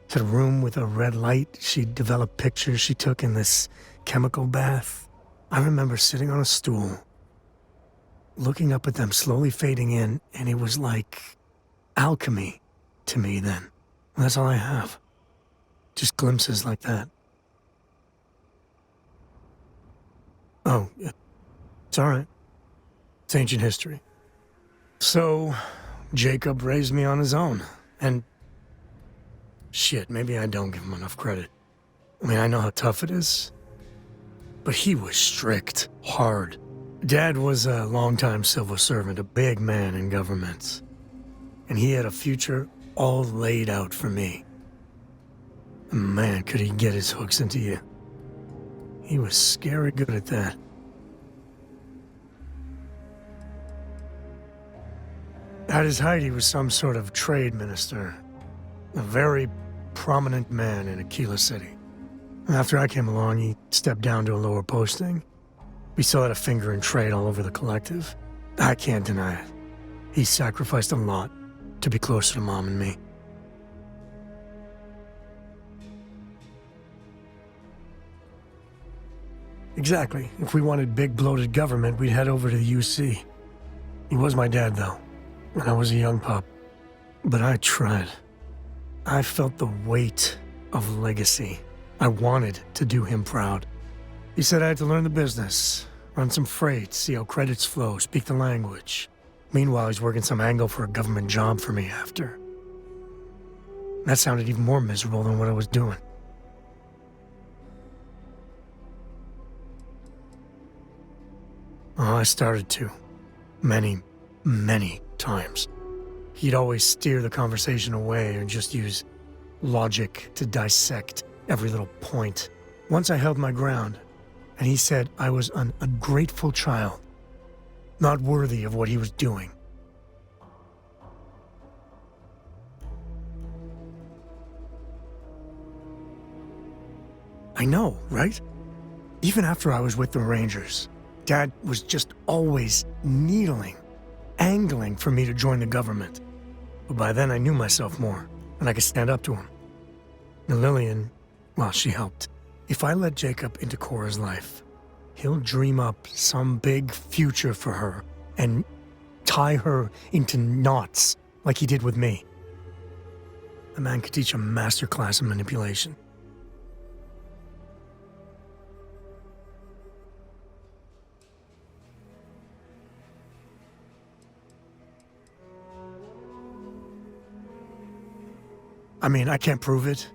She had a room with a red light. She developed pictures she took in this chemical bath. I remember sitting on a stool, looking up at them slowly fading in, and it was like alchemy to me then. And that's all I have. Just glimpses like that. Oh, it's all right. It's ancient history. So, Jacob raised me on his own, and shit, maybe I don't give him enough credit. I mean, I know how tough it is, but he was strict, hard. Dad was a longtime civil servant, a big man in government, and he had a future all laid out for me. Man, could he get his hooks into you. He was scary good at that. At his height, he was some sort of trade minister, a very prominent man in Aquila City. After I came along, he stepped down to a lower posting. We still had a finger in trade all over the collective. I can't deny it. He sacrificed a lot to be closer to Mom and me. Exactly. If we wanted big bloated government, we'd head over to the UC. He was my dad, though. When I was a young pup. But I tried. I felt the weight of legacy. I wanted to do him proud. He said I had to learn the business, run some freight, see how credits flow, speak the language. Meanwhile, he's working some angle for a government job for me after. That sounded even more miserable than what I was doing. Oh, I started to. Many times. He'd always steer the conversation away or just use logic to dissect every little point. Once I held my ground, and he said I was an ungrateful child, not worthy of what he was doing. I know, right? Even after I was with the Rangers, Dad was just always needling, angling for me to join the government. But by then I knew myself more, and I could stand up to him. And Lillian, well, she helped. If I let Jacob into Cora's life, he'll dream up some big future for her and tie her into knots like he did with me. The man could teach a master class in manipulation. I mean, I can't prove it,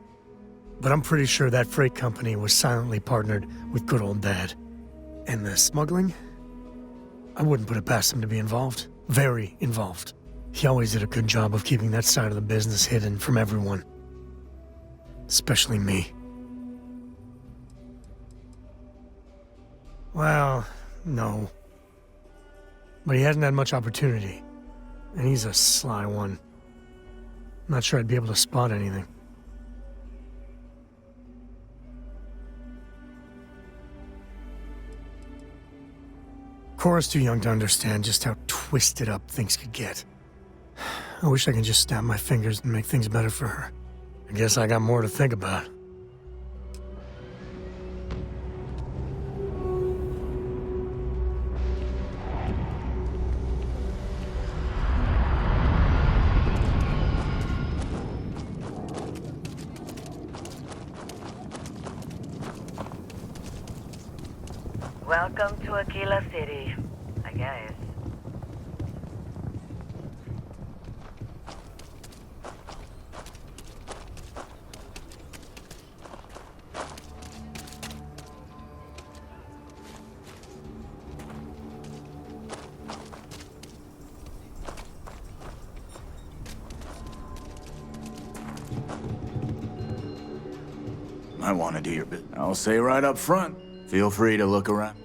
but I'm pretty sure that freight company was silently partnered with good old Dad. And the smuggling? I wouldn't put it past him to be involved. Very involved. He always did a good job of keeping that side of the business hidden from everyone. Especially me. Well, no. But he hasn't had much opportunity. And he's a sly one. Not sure I'd be able to spot anything. Cora's too young to understand just how twisted up things could get. I wish I could just snap my fingers and make things better for her. I guess I got more to think about. Welcome to Aquila City, I guess. Might want to do your bit. I'll say right up front, feel free to look around.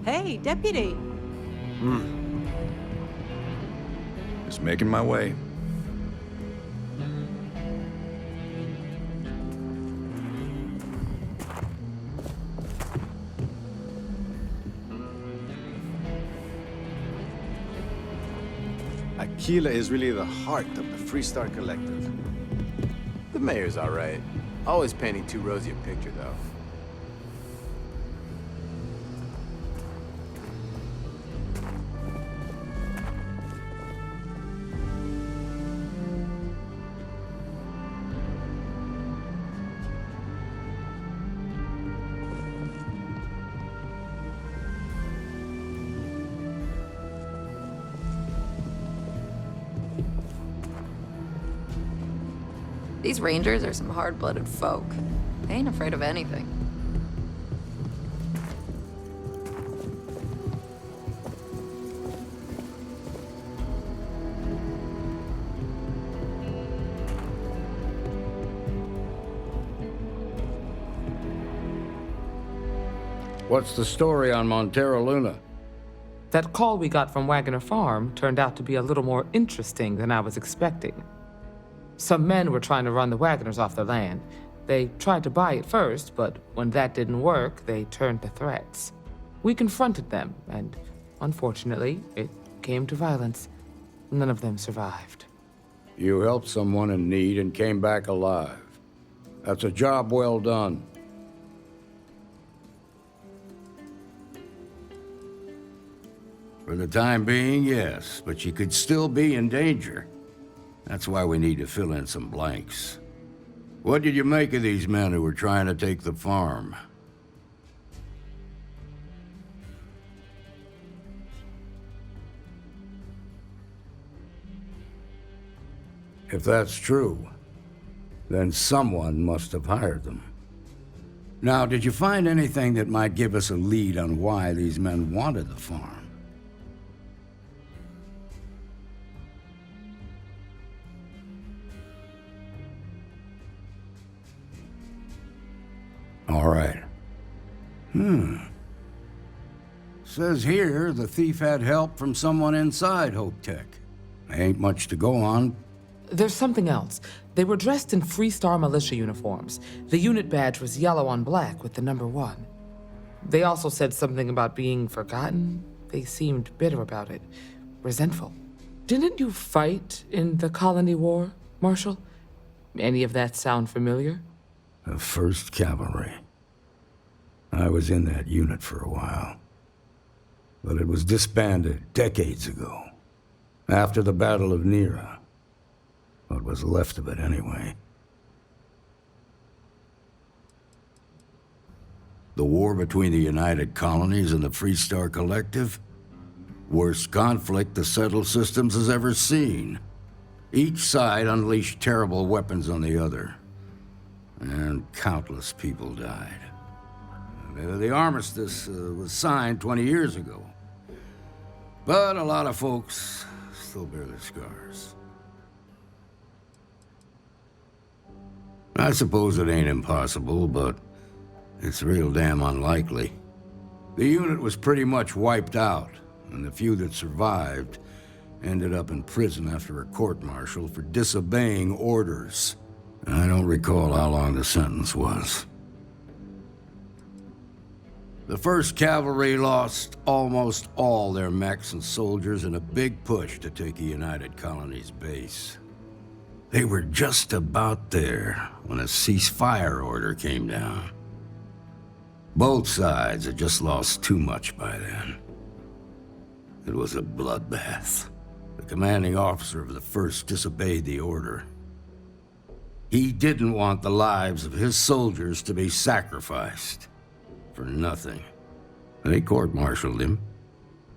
Hey, Deputy. Just making my way. Aquila is really the heart of the Freestar Collective. The mayor's all right. Always painting too rosy a picture, though. These rangers are some hard-blooded folk. They ain't afraid of anything. What's the story on Montero Luna? That call we got from Wagoner Farm turned out to be a little more interesting than I was expecting. Some men were trying to run the Wagoners off their land. They tried to buy it first, but when that didn't work, they turned to threats. We confronted them, and unfortunately, it came to violence. None of them survived. You helped someone in need and came back alive. That's a job well done. For the time being, yes, but you could still be in danger. That's why we need to fill in some blanks. What did you make of these men who were trying to take the farm? If that's true, then someone must have hired them. Now, did you find anything that might give us a lead on why these men wanted the farm? All right. Says here the thief had help from someone inside Hope Tech. Ain't much to go on. There's something else. They were dressed in Freestar militia uniforms. The unit badge was yellow on black with the number 1. They also said something about being forgotten. They seemed bitter about it, resentful. Didn't you fight in the Colony War, Marshal? Any of that sound familiar? The 1st Cavalry. I was in that unit for a while. But it was disbanded decades ago, after the Battle of Nera. What was left of it, anyway. The war between the United Colonies and the Freestar Collective? Worst conflict the settled systems has ever seen. Each side unleashed terrible weapons on the other. And countless people died. The armistice was signed 20 years ago. But a lot of folks still bear their scars. I suppose it ain't impossible, but it's real damn unlikely. The unit was pretty much wiped out, and the few that survived ended up in prison after a court-martial for disobeying orders. I don't recall how long the sentence was. The 1st Cavalry lost almost all their mechs and soldiers in a big push to take a United Colonies base. They were just about there when a ceasefire order came down. Both sides had just lost too much by then. It was a bloodbath. The commanding officer of the 1st disobeyed the order. He didn't want the lives of his soldiers to be sacrificed for nothing. They court-martialed him,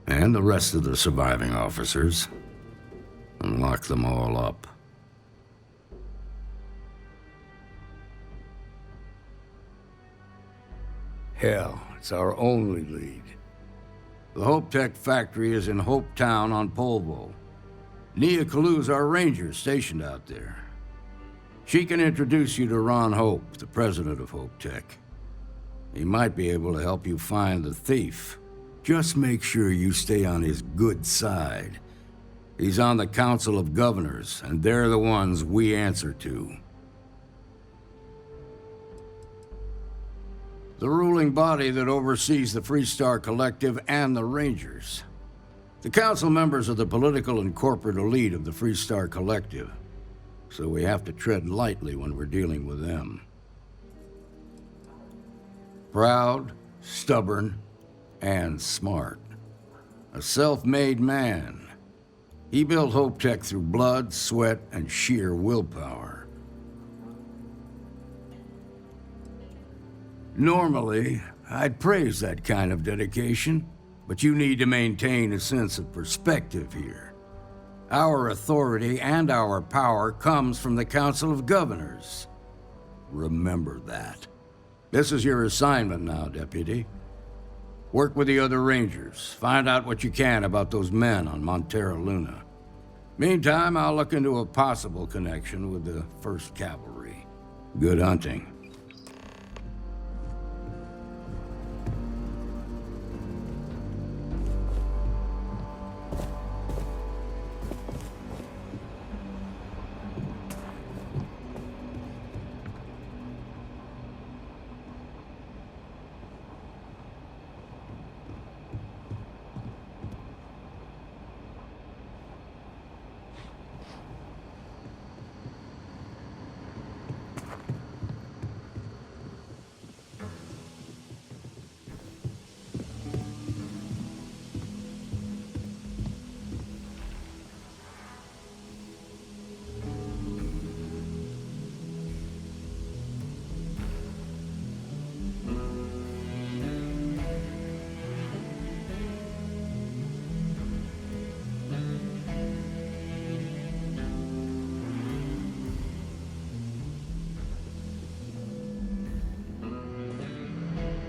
and the rest of the surviving officers, and locked them all up. Hell, it's our only lead. The HopeTech factory is in Hope Town on Polvo. Nia Kalu's our ranger stationed out there. She can introduce you to Ron Hope, the president of HopeTech. He might be able to help you find the thief. Just make sure you stay on his good side. He's on the Council of Governors, and they're the ones we answer to. The ruling body that oversees the Freestar Collective and the Rangers. The council members are the political and corporate elite of the Freestar Collective, so we have to tread lightly when we're dealing with them. Proud, stubborn, and smart. A self-made man. He built HopeTech through blood, sweat, and sheer willpower. Normally, I'd praise that kind of dedication, but you need to maintain a sense of perspective here. Our authority and our power comes from the Council of Governors. Remember that. This is your assignment now, Deputy. Work with the other Rangers. Find out what you can about those men on Montera Luna. Meantime, I'll look into a possible connection with the 1st Cavalry. Good hunting.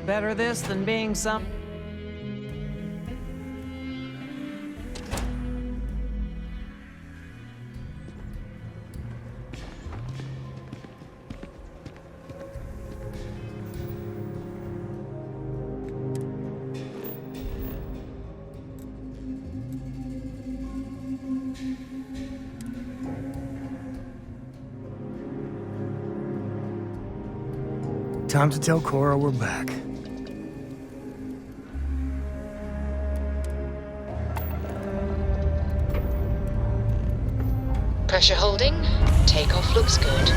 Better this than being some... Time to tell Cora we're back. Pressure holding. Takeoff looks good.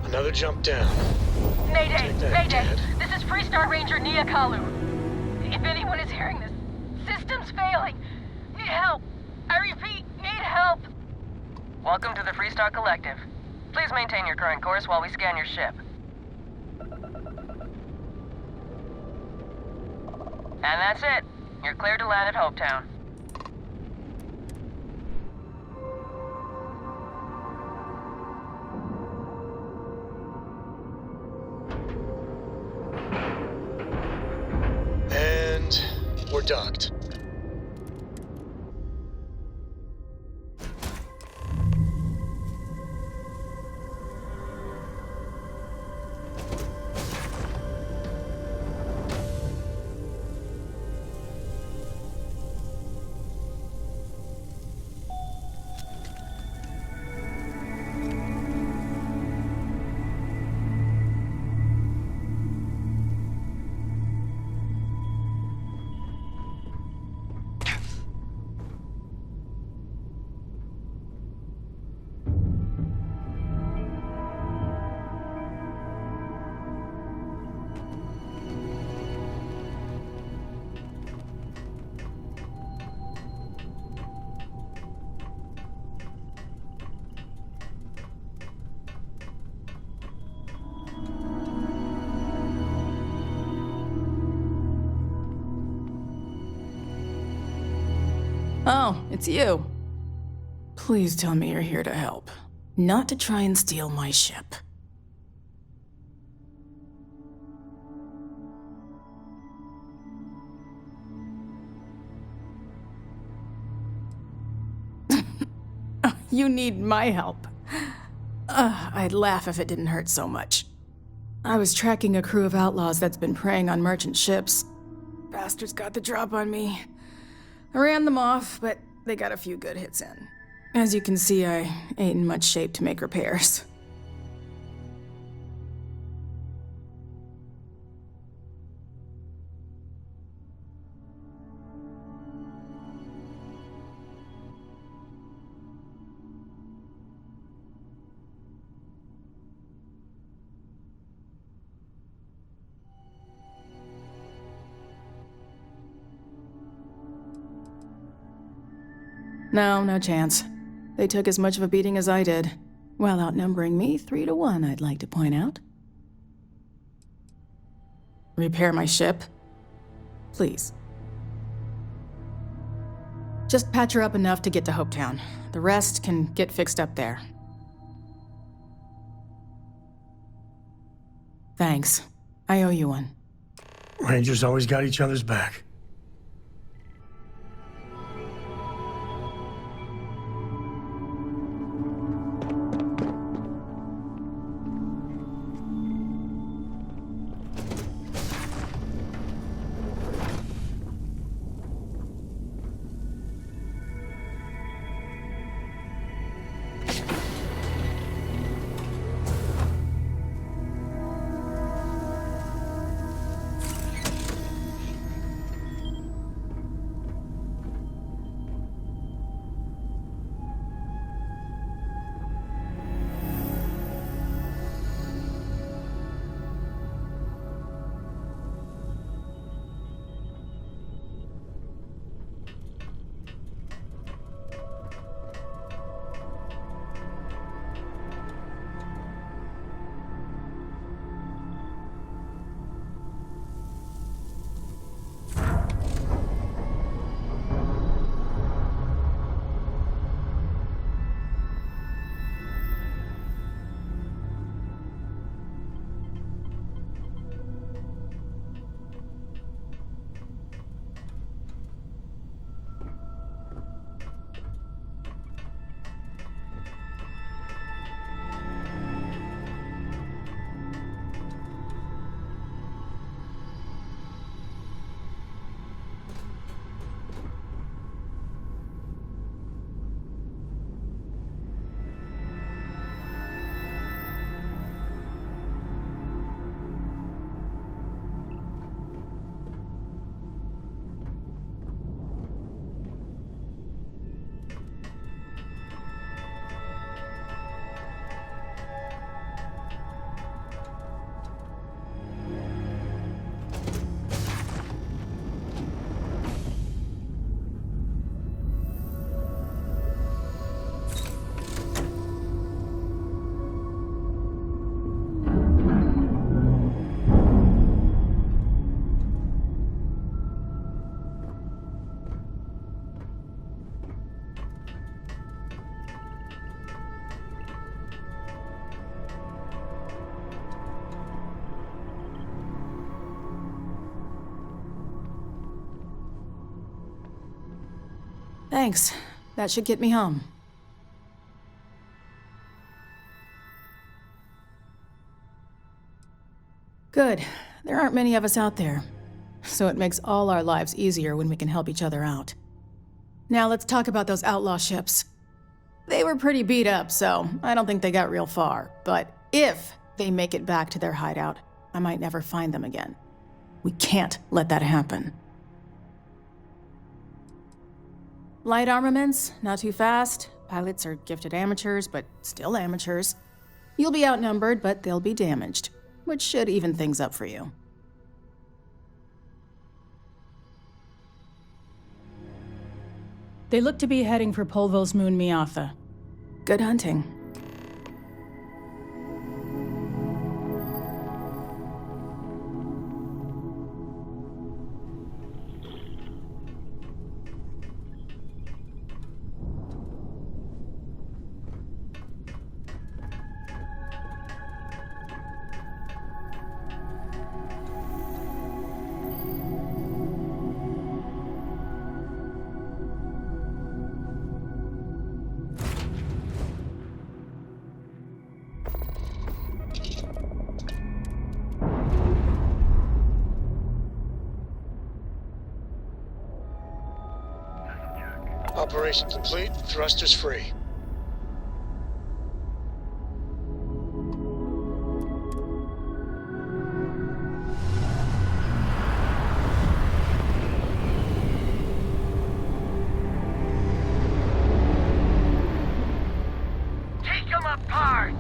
Another jump down. Mayday! Take that, Mayday! Dad. This is Freestar Ranger Nia Kalu. If anyone is hearing this, system's failing. Need help. I repeat, need help. Welcome to the Freestar Collective. Please maintain your current course while we scan your ship. And that's it. You're cleared to land at Hopetown. And we're docked. Oh, it's you. Please tell me you're here to help, not to try and steal my ship. You need my help. I'd laugh if it didn't hurt so much. I was tracking a crew of outlaws that's been preying on merchant ships. Bastards got the drop on me. I ran them off, but they got a few good hits in. As you can see, I ain't in much shape to make repairs. No chance. They took as much of a beating as I did, while outnumbering me 3-1, I'd like to point out. Repair my ship? Please. Just patch her up enough to get to Hopetown. The rest can get fixed up there. Thanks. I owe you one. Rangers always got each other's back. Thanks. That should get me home. Good. There aren't many of us out there. So it makes all our lives easier when we can help each other out. Now let's talk about those outlaw ships. They were pretty beat up, so I don't think they got real far. But if they make it back to their hideout, I might never find them again. We can't let that happen. Light armaments, not too fast. Pilots are gifted amateurs, but still amateurs. You'll be outnumbered, but they'll be damaged, which should even things up for you. They look to be heading for Polvo's moon Miatha. Good hunting. Operation complete. Thrusters free. Take them apart!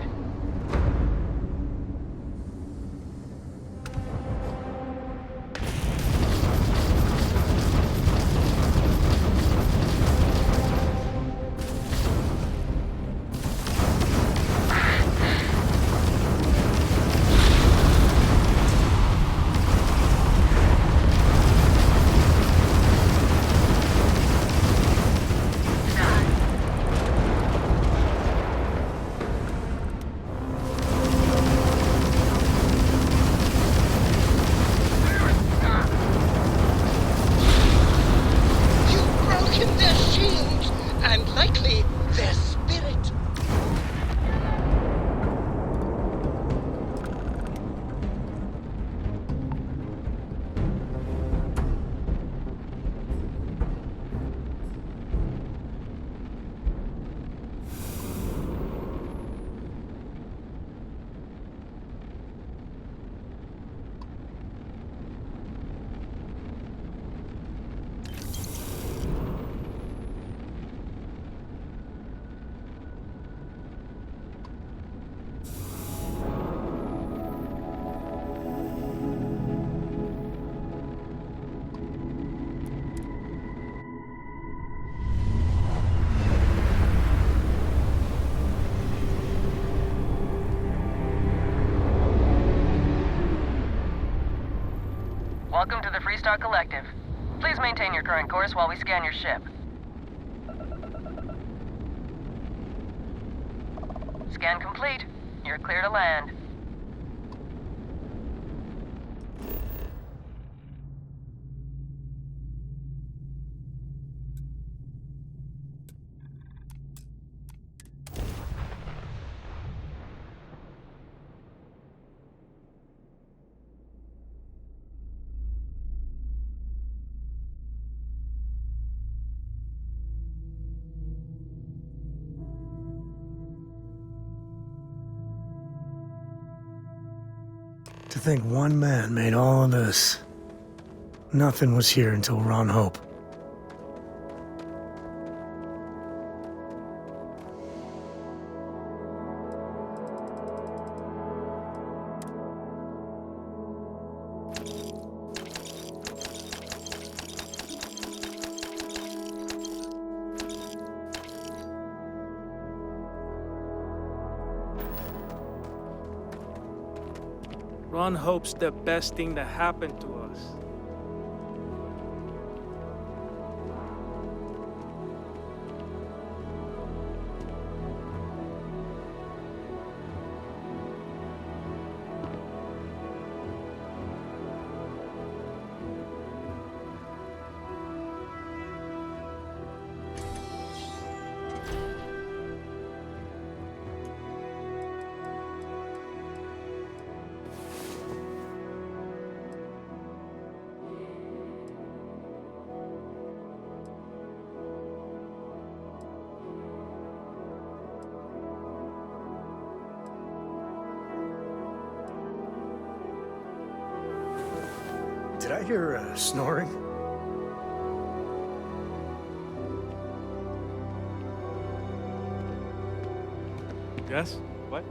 Welcome to the Freestar Collective. Please maintain your current course while we scan your ship. Scan complete. You're clear to land. To think one man made all of this. Nothing was here until Ron Hope. Ron Hope's the best thing that happened to us. Did I hear snoring? Yes? What?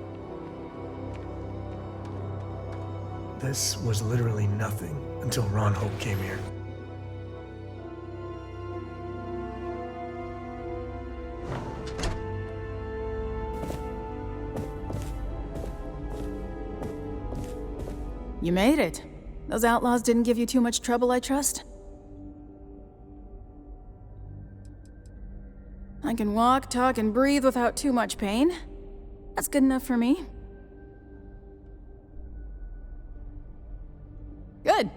This was literally nothing until Ron Hope came here. You made it. Those outlaws didn't give you too much trouble, I trust? I can walk, talk, and breathe without too much pain. That's good enough for me. Good.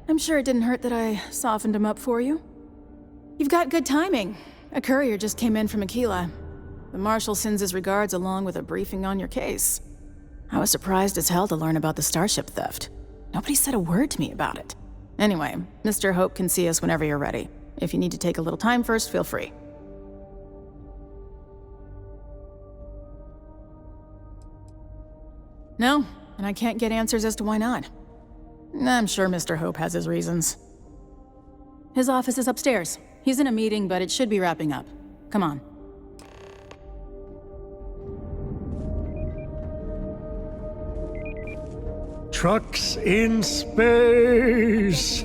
I'm sure it didn't hurt that I softened him up for you. You've got good timing. A courier just came in from Aquila. The Marshal sends his regards along with a briefing on your case. I was surprised as hell to learn about the starship theft. Nobody said a word to me about it. Anyway, Mr. Hope can see us whenever you're ready. If you need to take a little time first, feel free. No, and I can't get answers as to why not. I'm sure Mr. Hope has his reasons. His office is upstairs. He's in a meeting, but it should be wrapping up. Come on. Trucks in space!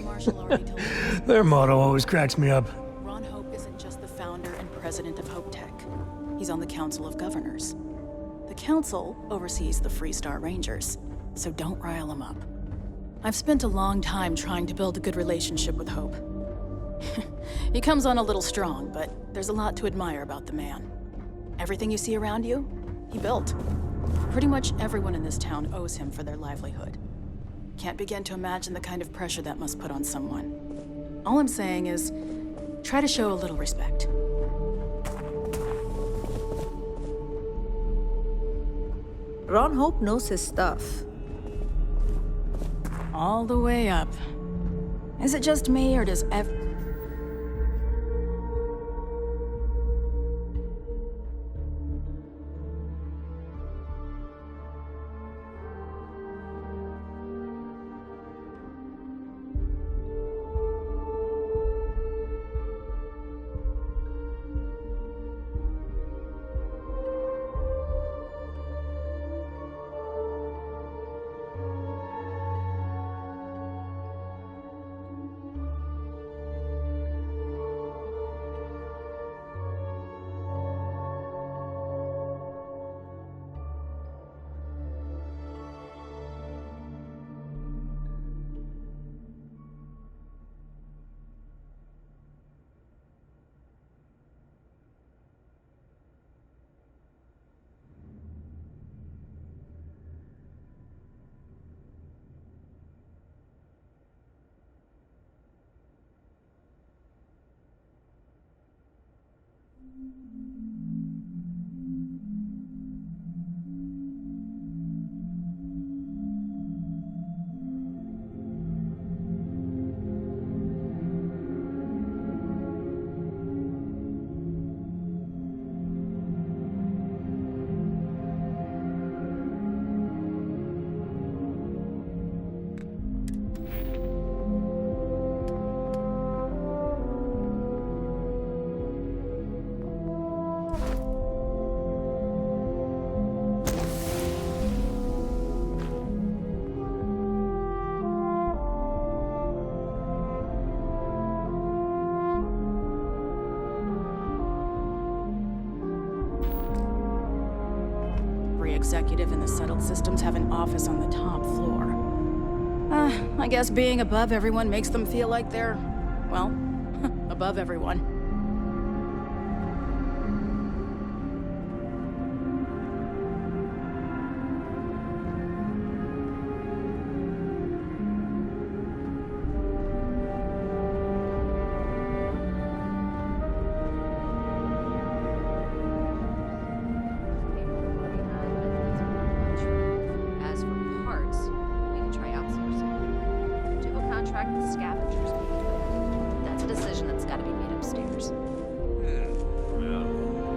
Their motto always cracks me up. Ron Hope isn't just the founder and president of Hope Tech. He's on the Council of Governors. The Council oversees the Freestar Rangers, so don't rile him up. I've spent a long time trying to build a good relationship with Hope. He comes on a little strong, but there's a lot to admire about the man. Everything you see around you, he built. Pretty much everyone in this town owes him for their livelihood. Can't begin to imagine the kind of pressure that must put on someone. All I'm saying is, try to show a little respect. Ron Hope knows his stuff. All the way up. Is it just me, or does executive in the settled systems have an office on the top floor. I guess being above everyone makes them feel like they're, well, above everyone.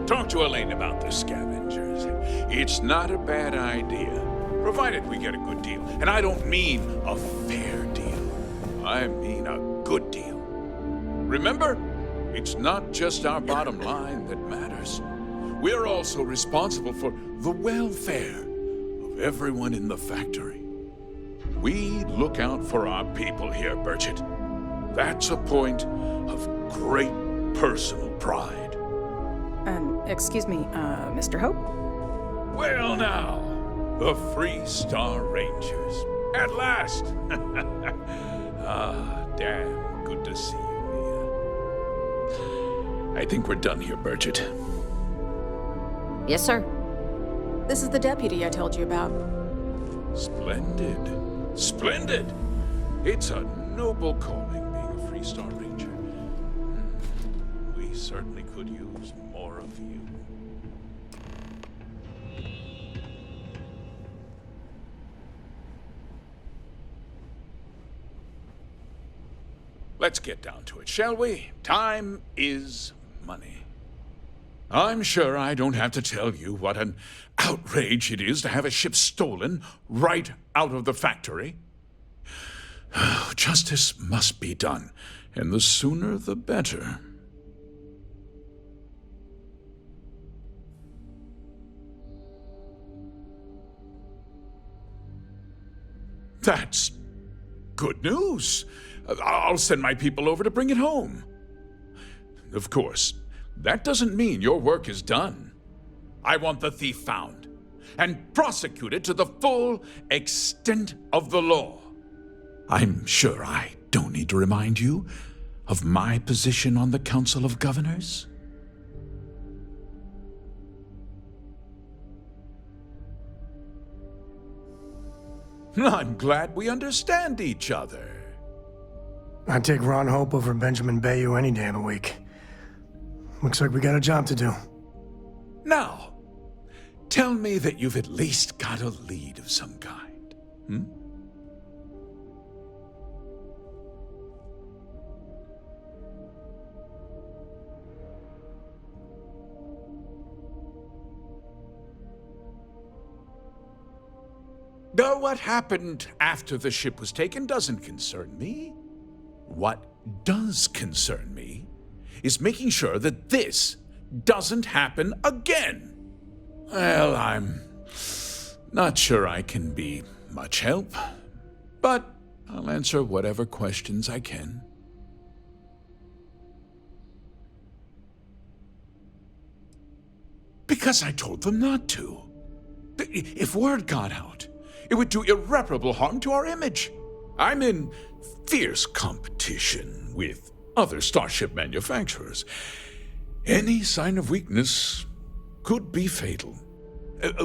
Talk to Elaine about the scavengers. It's not a bad idea, provided we get a good deal. And I don't mean a fair deal. I mean a good deal. Remember, it's not just our bottom line that matters. We're also responsible for the welfare of everyone in the factory. We look out for our people here, Bridget. That's a point of great personal pride. Excuse me, Mr. Hope? Well now, the Free Star Rangers. At last! Damn good to see you, Mia. I think we're done here, Bridget. Yes, sir. This is the deputy I told you about. Splendid. Splendid! It's a noble calling being a Free Star Ranger. We certainly could use more of you. Let's get down to it, shall we? Time is money. I'm sure I don't have to tell you what an outrage it is to have a ship stolen right out of the factory. Justice must be done, and the sooner the better. That's good news. I'll send my people over to bring it home. Of course, that doesn't mean your work is done. I want the thief found and prosecuted to the full extent of the law. I'm sure I don't need to remind you of my position on the Council of Governors. I'm glad we understand each other. I'd take Ron Hope over Benjamin Bayou any day of the week. Looks like we got a job to do. Now, tell me that you've at least got a lead of some kind, hmm? Though what happened after the ship was taken doesn't concern me. What does concern me is making sure that this doesn't happen again. Well, I'm not sure I can be much help, but I'll answer whatever questions I can. Because I told them not to. If word got out, it would do irreparable harm to our image. I'm in fierce competition with other starship manufacturers. Any sign of weakness could be fatal.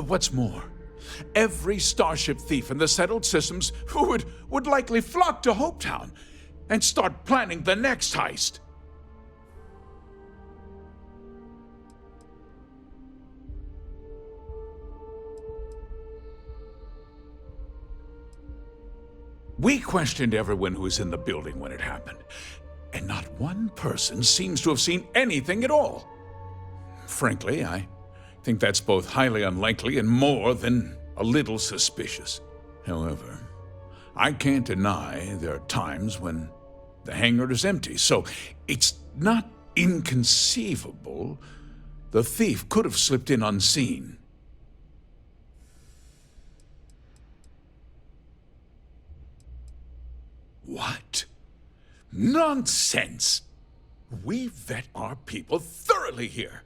What's more, every starship thief in the settled systems would likely flock to Hopetown and start planning the next heist. We questioned everyone who was in the building when it happened, and not one person seems to have seen anything at all. Frankly, I think that's both highly unlikely and more than a little suspicious. However, I can't deny there are times when the hangar is empty, so it's not inconceivable the thief could have slipped in unseen. What? Nonsense! We vet our people thoroughly here.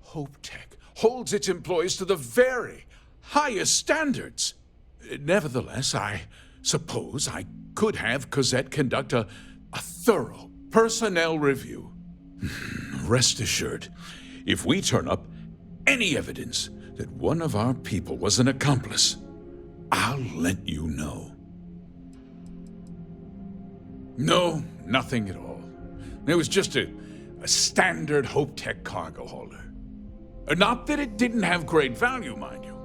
HopeTech holds its employees to the very highest standards. Nevertheless, I suppose I could have Cosette conduct a thorough personnel review. Rest assured, if we turn up any evidence that one of our people was an accomplice, I'll let you know. No, nothing at all. It was just a standard HopeTech cargo holder. Not that it didn't have great value, mind you.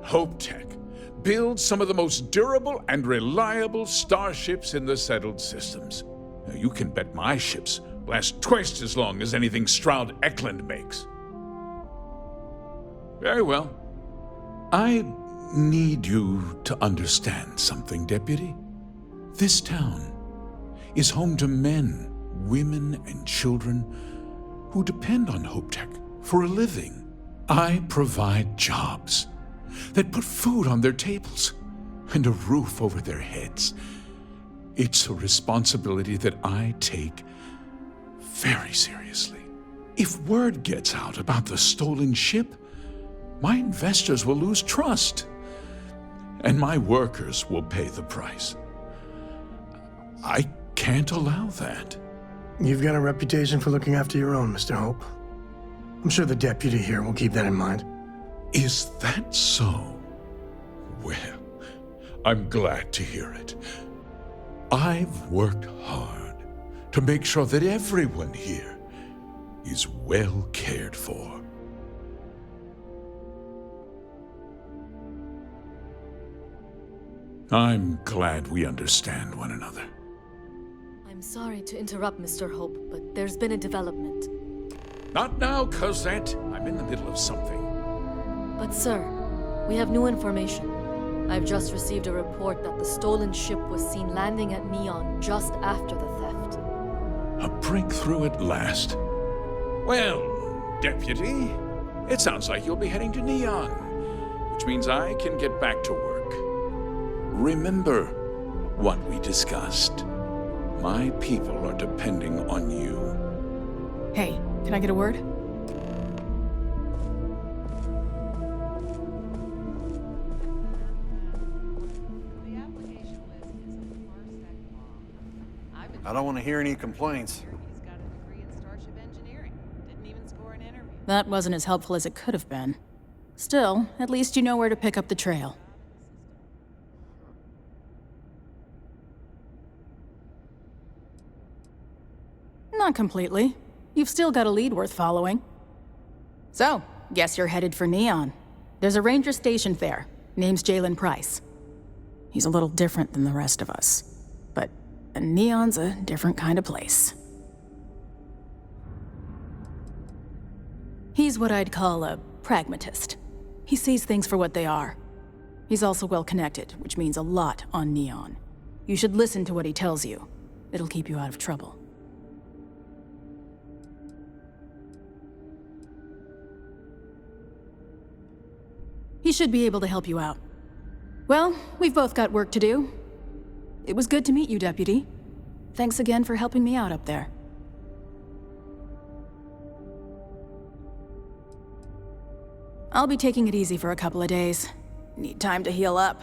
HopeTech builds some of the most durable and reliable starships in the settled systems. Now, you can bet my ships last twice as long as anything Stroud Eklund makes. Very well. I need you to understand something, Deputy. This town is home to men, women, and children who depend on HopeTech for a living. I provide jobs that put food on their tables and a roof over their heads. It's a responsibility that I take very seriously. If word gets out about the stolen ship, my investors will lose trust, and my workers will pay the price. I can't allow that. You've got a reputation for looking after your own, Mr. Hope. I'm sure the deputy here will keep that in mind. Is that so? Well, I'm glad to hear it. I've worked hard to make sure that everyone here is well cared for. I'm glad we understand one another. I'm sorry to interrupt, Mr. Hope, but there's been a development. Not now, Cosette. I'm in the middle of something. But sir, we have new information. I've just received a report that the stolen ship was seen landing at Neon just after the theft. A breakthrough at last. Well, Deputy, it sounds like you'll be heading to Neon, which means I can get back to work. Remember what we discussed. My people are depending on you. Hey, can I get a word? I don't want to hear any complaints. That wasn't as helpful as it could have been. Still, at least you know where to pick up the trail. Not completely. You've still got a lead worth following. So, guess you're headed for Neon. There's a ranger stationed there. Name's Jalen Price. He's a little different than the rest of us. But Neon's a different kind of place. He's what I'd call a pragmatist. He sees things for what they are. He's also well connected, which means a lot on Neon. You should listen to what he tells you. It'll keep you out of trouble. He should be able to help you out. Well, we've both got work to do. It was good to meet you, Deputy. Thanks again for helping me out up there. I'll be taking it easy for a couple of days. Need time to heal up.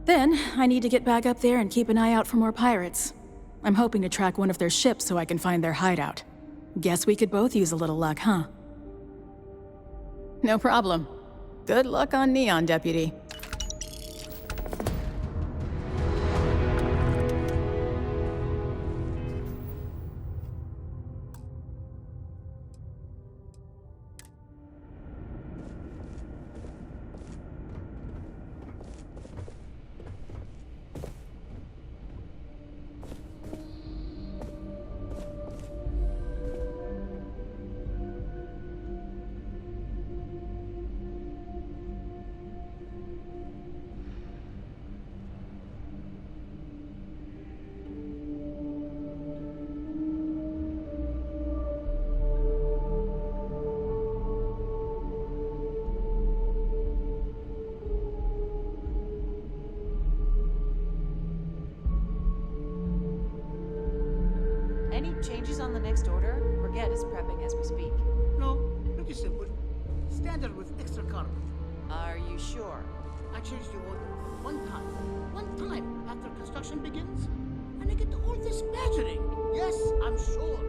Then, I need to get back up there and keep an eye out for more pirates. I'm hoping to track one of their ships so I can find their hideout. Guess we could both use a little luck, huh? No problem. Good luck on Neon, Deputy. Any changes on the next order? Brigette is prepping as we speak. No, pretty simple. Standard with extra cargo. Are you sure? I changed the order one time after construction begins, and I get all this badgering. Yes, I'm sure.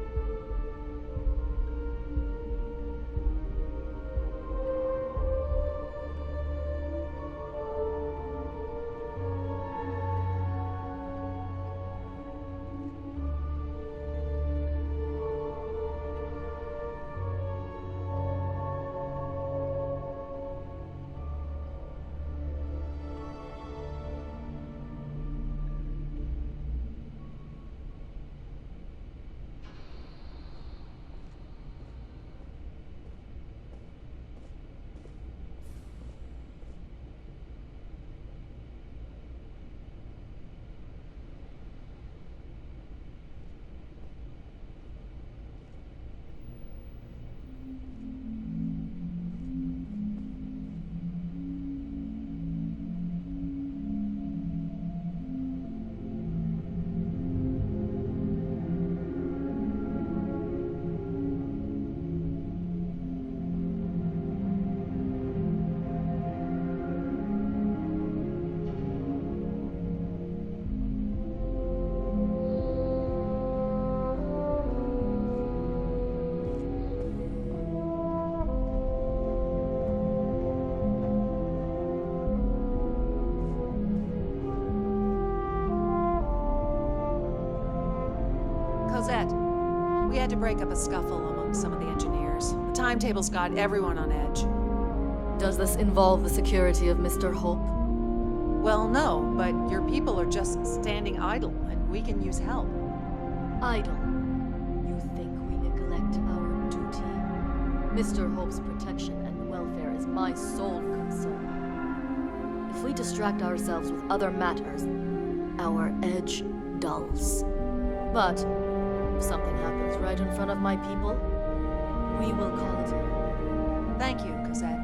Cosette, we had to break up a scuffle among some of the engineers. The timetables got everyone on edge. Does this involve the security of Mr. Hope? Well, no, but your people are just standing idle, and we can use help. Idle. You think we neglect our duty? Mr. Hope's protection and welfare is my sole concern. If we distract ourselves with other matters, our edge dulls. But if something happens right in front of my people, we will call it in. Thank you, Cosette.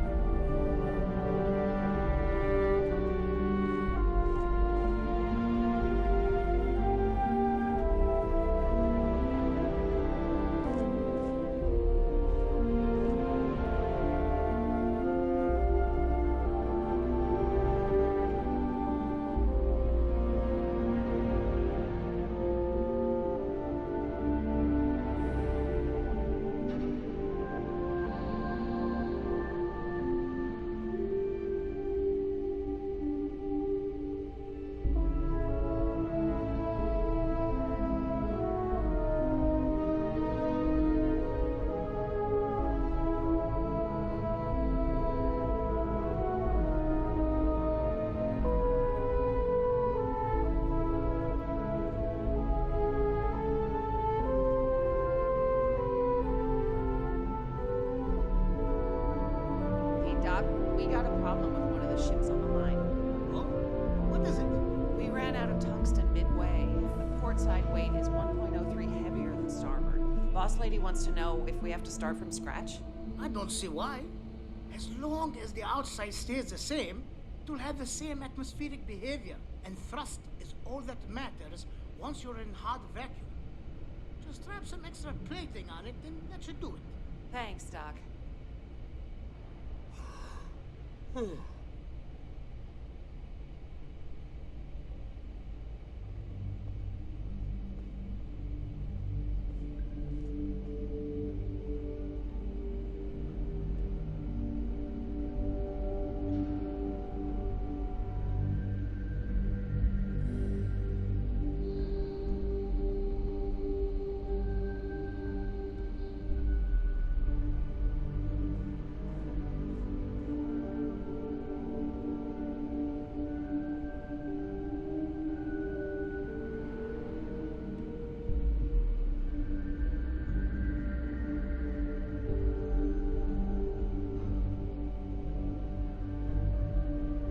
Doc, we got a problem with one of the ships on the line. Oh? What is it? We ran out of tungsten midway. The port side weight is 1.03 heavier than starboard. Boss lady wants to know if we have to start from scratch. I don't see why. As long as the outside stays the same, it will have the same atmospheric behavior, and thrust is all that matters once you're in hard vacuum. Just strap some extra plating on it, and that should do it. Thanks, Doc.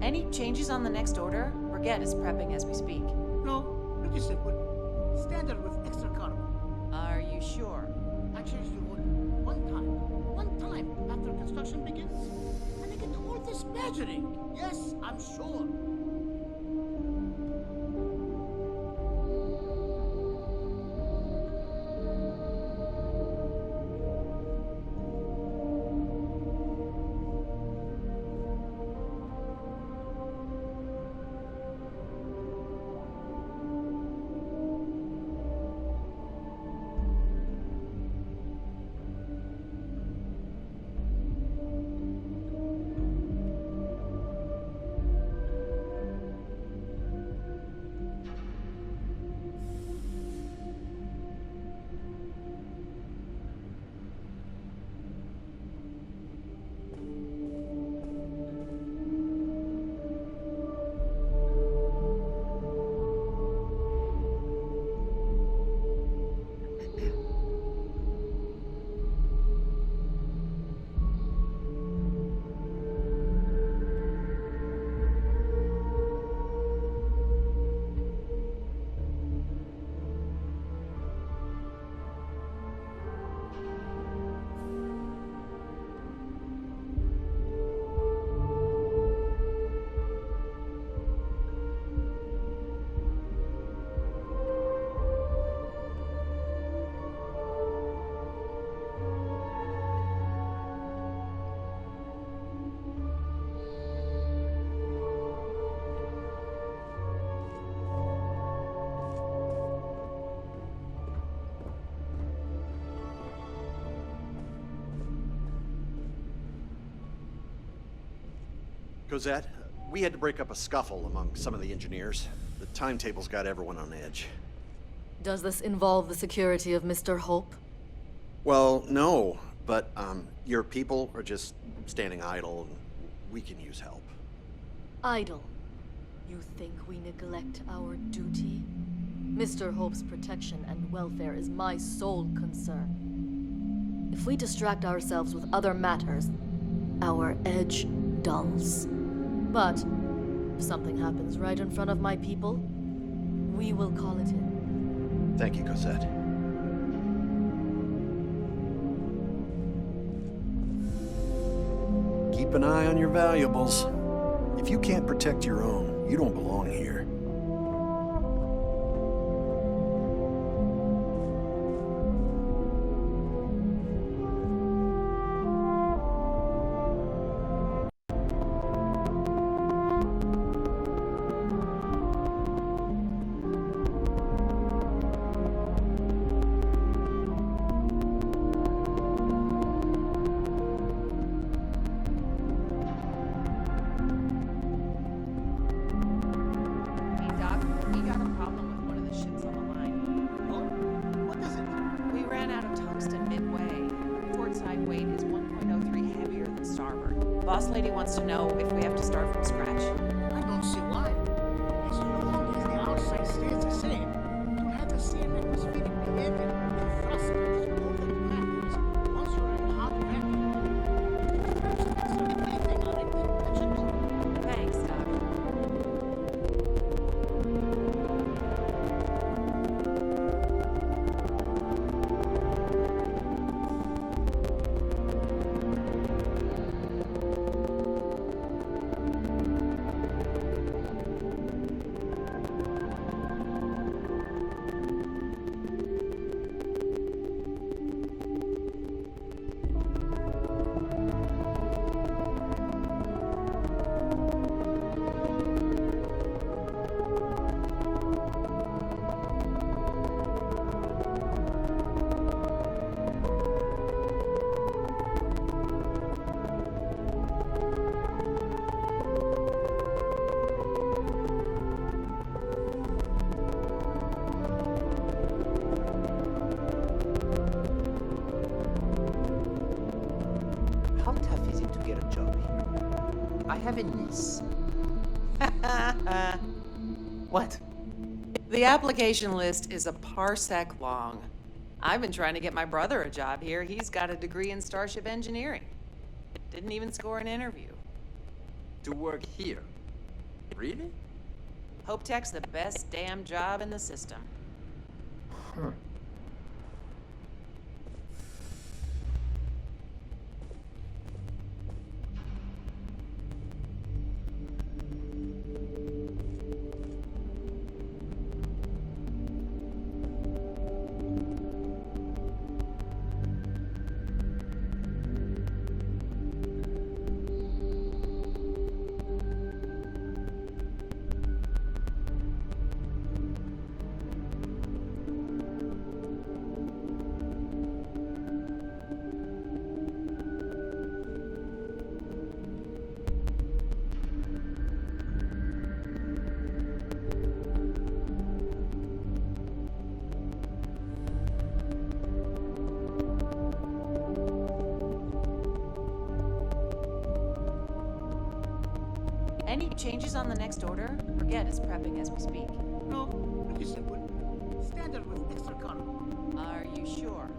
Any changes on the next order? Brigette is prepping as we speak. No, pretty simple. Standard with extra cargo. Are you sure? I changed the order one time after construction begins. And I get all this badgering. Yes, I'm sure. Cosette, we had to break up a scuffle among some of the engineers. The timetables got everyone on edge. Does this involve the security of Mr. Hope? Well, no, but your people are just standing idle, and we can use help. Idle. You think we neglect our duty? Mr. Hope's protection and welfare is my sole concern. If we distract ourselves with other matters, our edge dulls. But if something happens right in front of my people, we will call it in. Thank you, Cosette. Keep an eye on your valuables. If you can't protect your own, you don't belong here. Boss lady wants to know if we have to start from scratch. I don't see why. As long as the outside stays the same, you'll have the same atmospheric behavior and thrust is all that matters once you're in hot vacuum. Perhaps that's the only thing I think that should do. Thanks, Doc. How tough is it to get a job here? I have a niece. What? The application list is a parsec long. I've been trying to get my brother a job here. He's got a degree in Starship Engineering. Didn't even score an interview. To work here? Really? Hope Tech's the best damn job in the system. Huh. Any changes on the next order? Forget is prepping as we speak. No, pretty simple. Standard with extra cargo. Are you sure?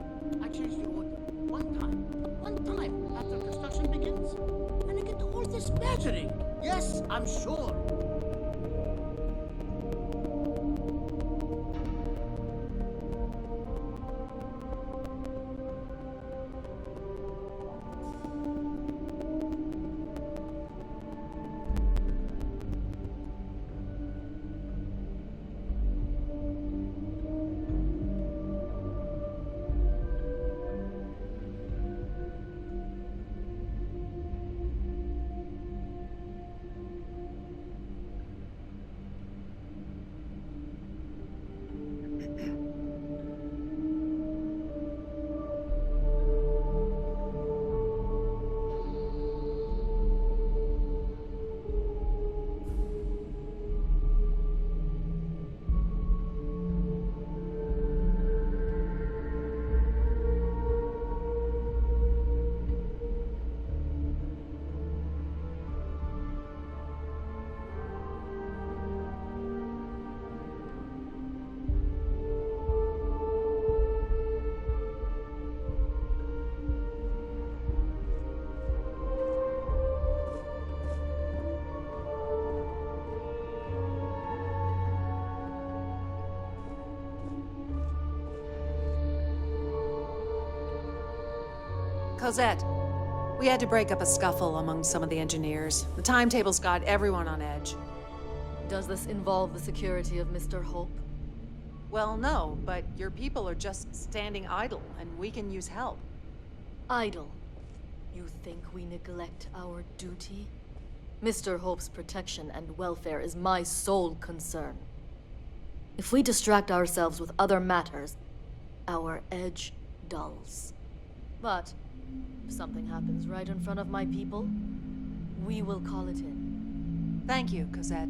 I changed the order. One time after construction begins. And I get all this badgering. Yes, I'm sure. Cosette, we had to break up a scuffle among some of the engineers. The timetable's got everyone on edge. Does this involve the security of Mr. Hope? Well, no, but your people are just standing idle, and we can use help. Idle? You think we neglect our duty? Mr. Hope's protection and welfare is my sole concern. If we distract ourselves with other matters, our edge dulls. But if something happens right in front of my people, we will call it in. Thank you, Cosette.